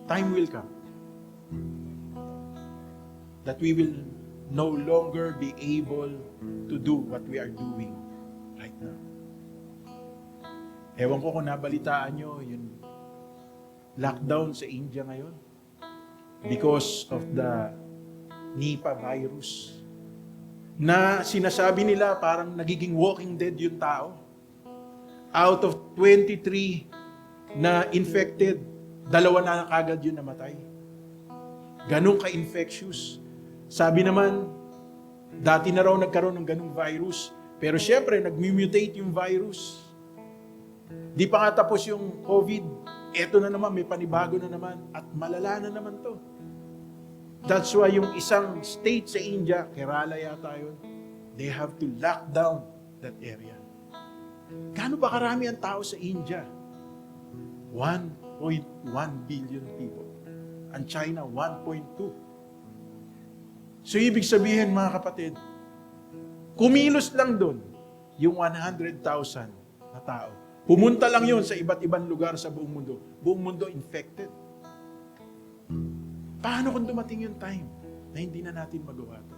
Time will come that we will no longer be able to do what we are doing right now. Ewan ko kung nabalitaan nyo, yung lockdown sa India ngayon because of the Nipah virus na sinasabi nila parang nagiging walking dead yung tao. Out of 23 na infected, 2 na kagad yun namatay. Ganun ka-infectious. Sabi naman, dati na raw nagkaroon ng ganung virus, pero syempre, nag-mutate yung virus. Di pa nga tapos yung COVID, eto na naman, may panibago na naman, at malala na naman to. That's why yung isang state sa India, Kerala yata yun, they have to lock down that area. Gaano ba karami ang tao sa India? 1.1 billion people. Ang China, 1.2. So, ibig sabihin, mga kapatid, kumilos lang doon yung 100,000 na tao. Pumunta lang yun sa iba't ibang lugar sa buong mundo. Buong mundo infected. Paano kung dumating yung time na hindi na natin magawa ito?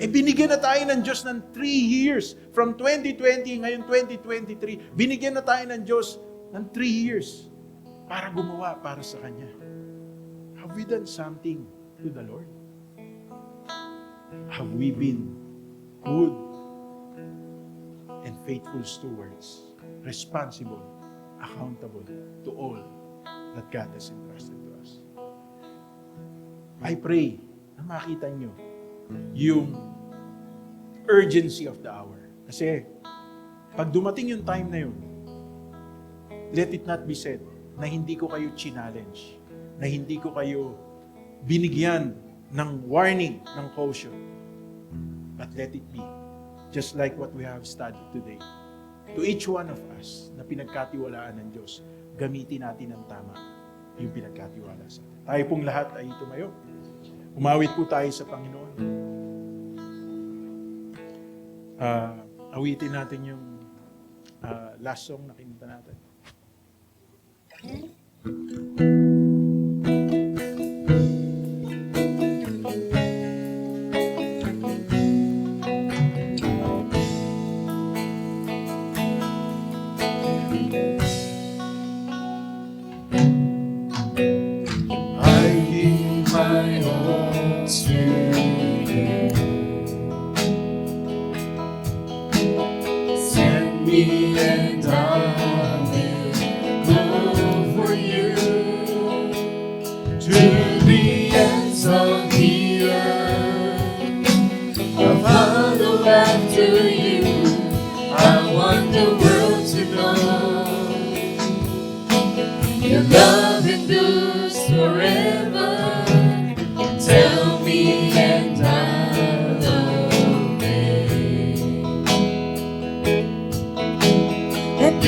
Binigyan na tayo ng Diyos ng 3 years. From 2020, ngayon 2023, binigyan na tayo ng Diyos ng 3 years para gumawa para sa Kanya. Have we done something to the Lord? Have we been good and faithful stewards, responsible, accountable to all that God has entrusted to us? I pray na makita nyo yung urgency of the hour. Kasi pag dumating yung time na yun, let it not be said na hindi ko kayo challenge, na hindi ko kayo binigyan ng warning, ng caution. But let it be, just like what we have studied today. To each one of us na pinagkatiwalaan ng Diyos, gamitin natin ng tama yung pinagkatiwala sa atin. Tayo pong lahat ay tumayo. Umawit po tayo sa Panginoon. Awitin natin yung last song na kinanta natin.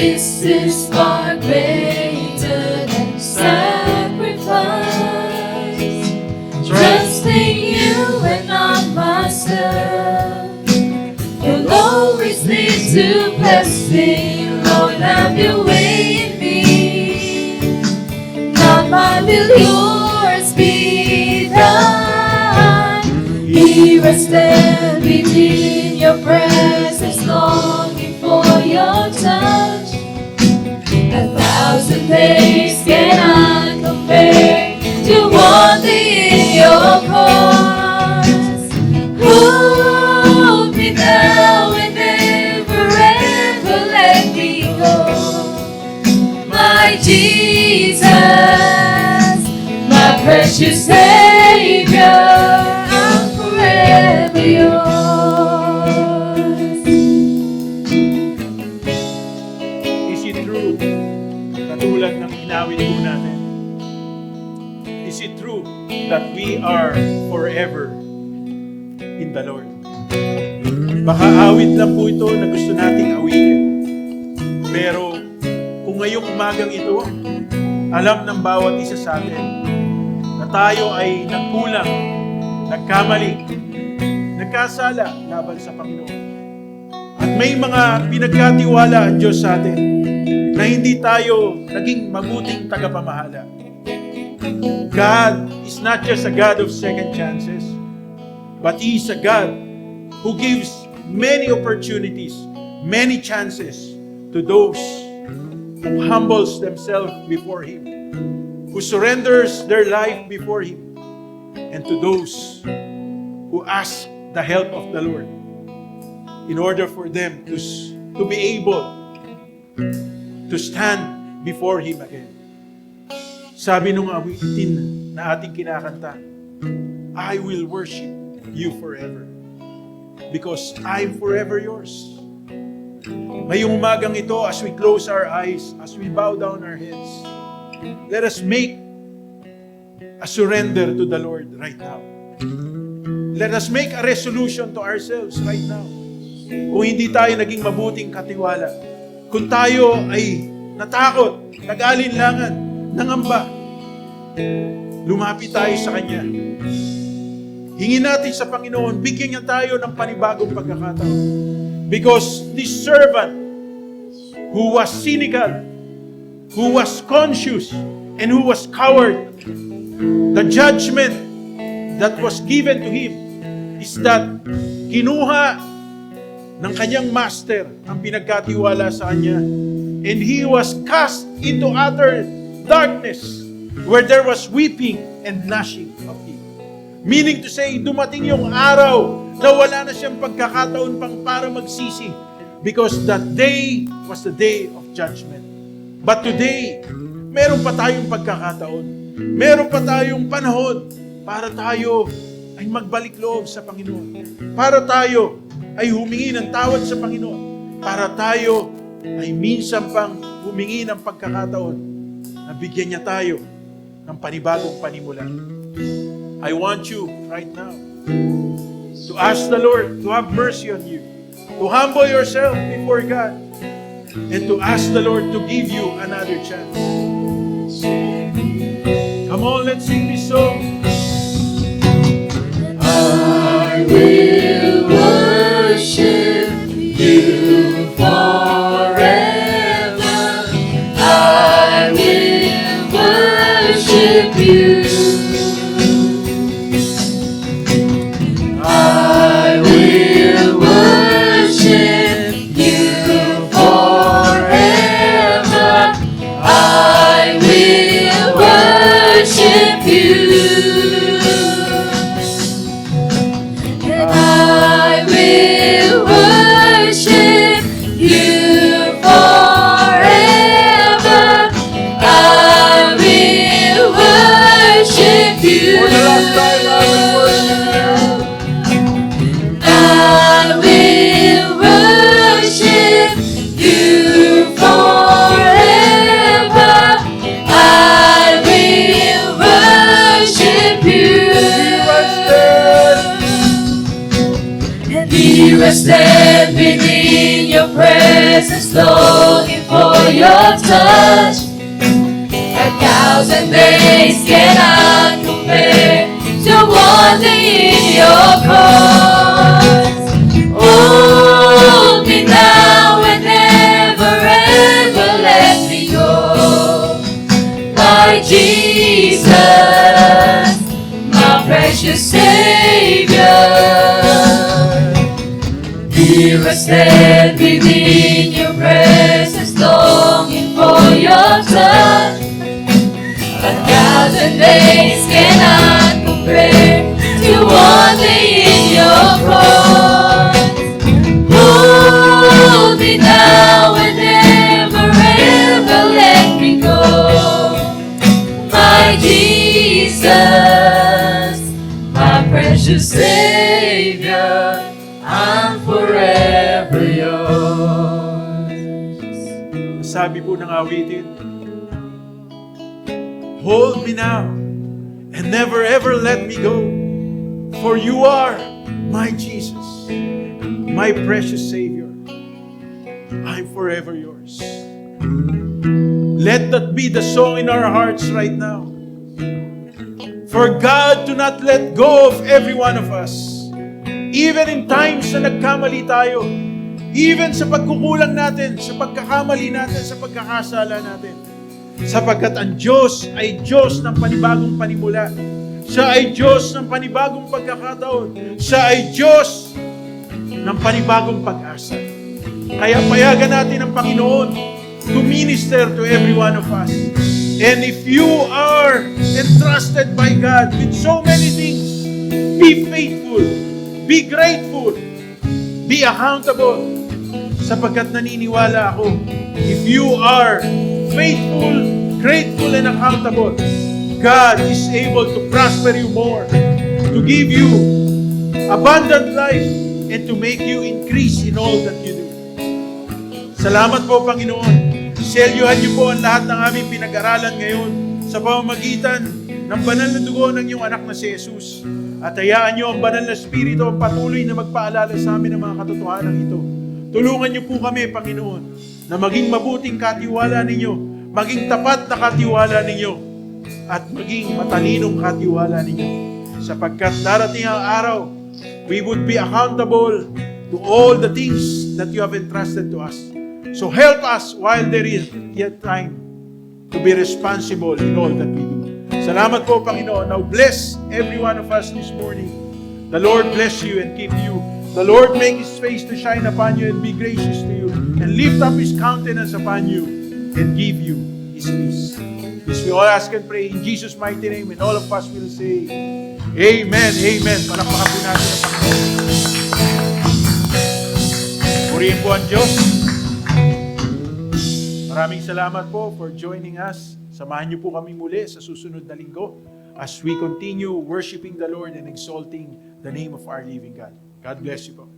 This is far greater than sacrifice. Trusting you and not myself. You'll always lead to blessing. Lord, have your way in me. Not my will, yours be done. Here I stand within your presence, longing for your touch. 1,000 days cannot compare to one day in your cause. Hold me now and never ever let me precious Savior, I'm forever yours. Is it true? Katulad ng inawit po natin. Is it true that we are forever in the Lord? Baka awit lang po ito na gusto nating awitin. Pero kung ngayong umagang ito, alam ng bawat isa sa atin na tayo ay nagkulang, nagkamali, nagkasala laban sa Panginoon. At may mga pinagkatiwala ang Diyos sa atin na hindi tayo naging mabuting tagapamahala. God is not just a God of second chances, but He is a God who gives many opportunities, many chances to those who humbles themselves before Him, who surrenders their life before Him, and to those who ask the help of the Lord in order for them to be able to stand before Him again. Sabi nung awitin na ating kinakanta, I will worship you forever because I'm forever yours. Ngayong umagang ito, as we close our eyes, as we bow down our heads, let us make a surrender to the Lord right now. Let us make a resolution to ourselves right now. Kung hindi tayo naging mabuting katiwala, kung tayo ay natakot, nag-alinlangan, nangamba, lumapit tayo sa Kanya. Hingin natin sa Panginoon, bigyan niya tayo ng panibagong pagkakataon. Because this servant who was cynical, who was conscious, and who was coward, the judgment that was given to him is that kinuha ng kanyang master ang pinagkatiwala sa kanya, and he was cast into utter darkness where there was weeping and gnashing of teeth. Meaning to say, dumating yung araw na wala na siyang pagkakataon pang para magsisi because that day was the day of judgment. But today, meron pa tayong pagkakataon. Meron pa tayong panahon para tayo ay magbalik loob sa Panginoon. Para tayo ay humingi ng tawad sa Panginoon. Para tayo ay minsan pang humingi ng pagkakataon na bigyan niya tayo ng panibagong panimulan. I want you right now to ask the Lord to have mercy on you, to humble yourself before God, and to ask the Lord to give you another chance. Come on, let's sing this song. I will worship you forever. I will worship you. I will worship you forever. I will worship you. And I will worship you forever. I will worship you. For the last time, I will worship you. I will worship you forever. I will worship you. And be rested within your presence, longing for your touch. 1,000 days cannot compare to one day in your cause. Hold me now and never ever let me go. My Jesus, my precious Savior. Be rested within your presence, longing for your touch. 1,000 days cannot compare to one day in your cross. Hold me now and never ever let me go. My Jesus. precious Savior, I'm forever yours. Sabi po ng awitin, hold me now and never ever let me go, for you are my Jesus, my precious Savior. I'm forever yours. Let that be the song in our hearts right now. For God to not let go of every one of us. Even in times na nagkamali tayo. Even sa pagkukulang natin, sa pagkakamali natin, sa pagkakasala natin. Sapagkat ang Diyos ay Diyos ng panibagong panimula. Siya ay Diyos ng panibagong pagkakataon. Siya ay Diyos ng panibagong pag-asa. Kaya payagan natin ang Panginoon to minister to every one of us. And if you are entrusted by God with so many things, be faithful, be grateful, be accountable. Sapagkat naniniwala ako, if you are faithful, grateful, and accountable, God is able to prosper you more, to give you abundant life, and to make you increase in all that you do. Salamat po, Panginoon. Selyuhan niyo po ang lahat ng aming pinag-aralan ngayon sa pamamagitan ng banal na dugo ng iyong anak na si Jesus. At hayaan niyo ang banal na Espiritu ang patuloy na magpaalala sa amin ng mga katotohanan ito. Tulungan niyo po kami, Panginoon, na maging mabuting katiwala ninyo, maging tapat na katiwala ninyo, at maging matalinong katiwala ninyo. Sapagkat darating ang araw, we would be accountable to all the things that you have entrusted to us. So help us while there is yet time to be responsible in all that we do. Salamat po, Panginoon. Now bless every one of us this morning. The Lord bless you and keep you. The Lord make His face to shine upon you and be gracious to you, and lift up His countenance upon you and give you His peace. This we all ask and pray in Jesus' mighty name, and all of us will say, Amen, Amen. Palakpakan po natin ang Panginoon. Purihin po ang Diyos. Maraming salamat po for joining us. Samahan niyo po kami muli sa susunod na linggo as we continue worshiping the Lord and exalting the name of our living God. God bless you po.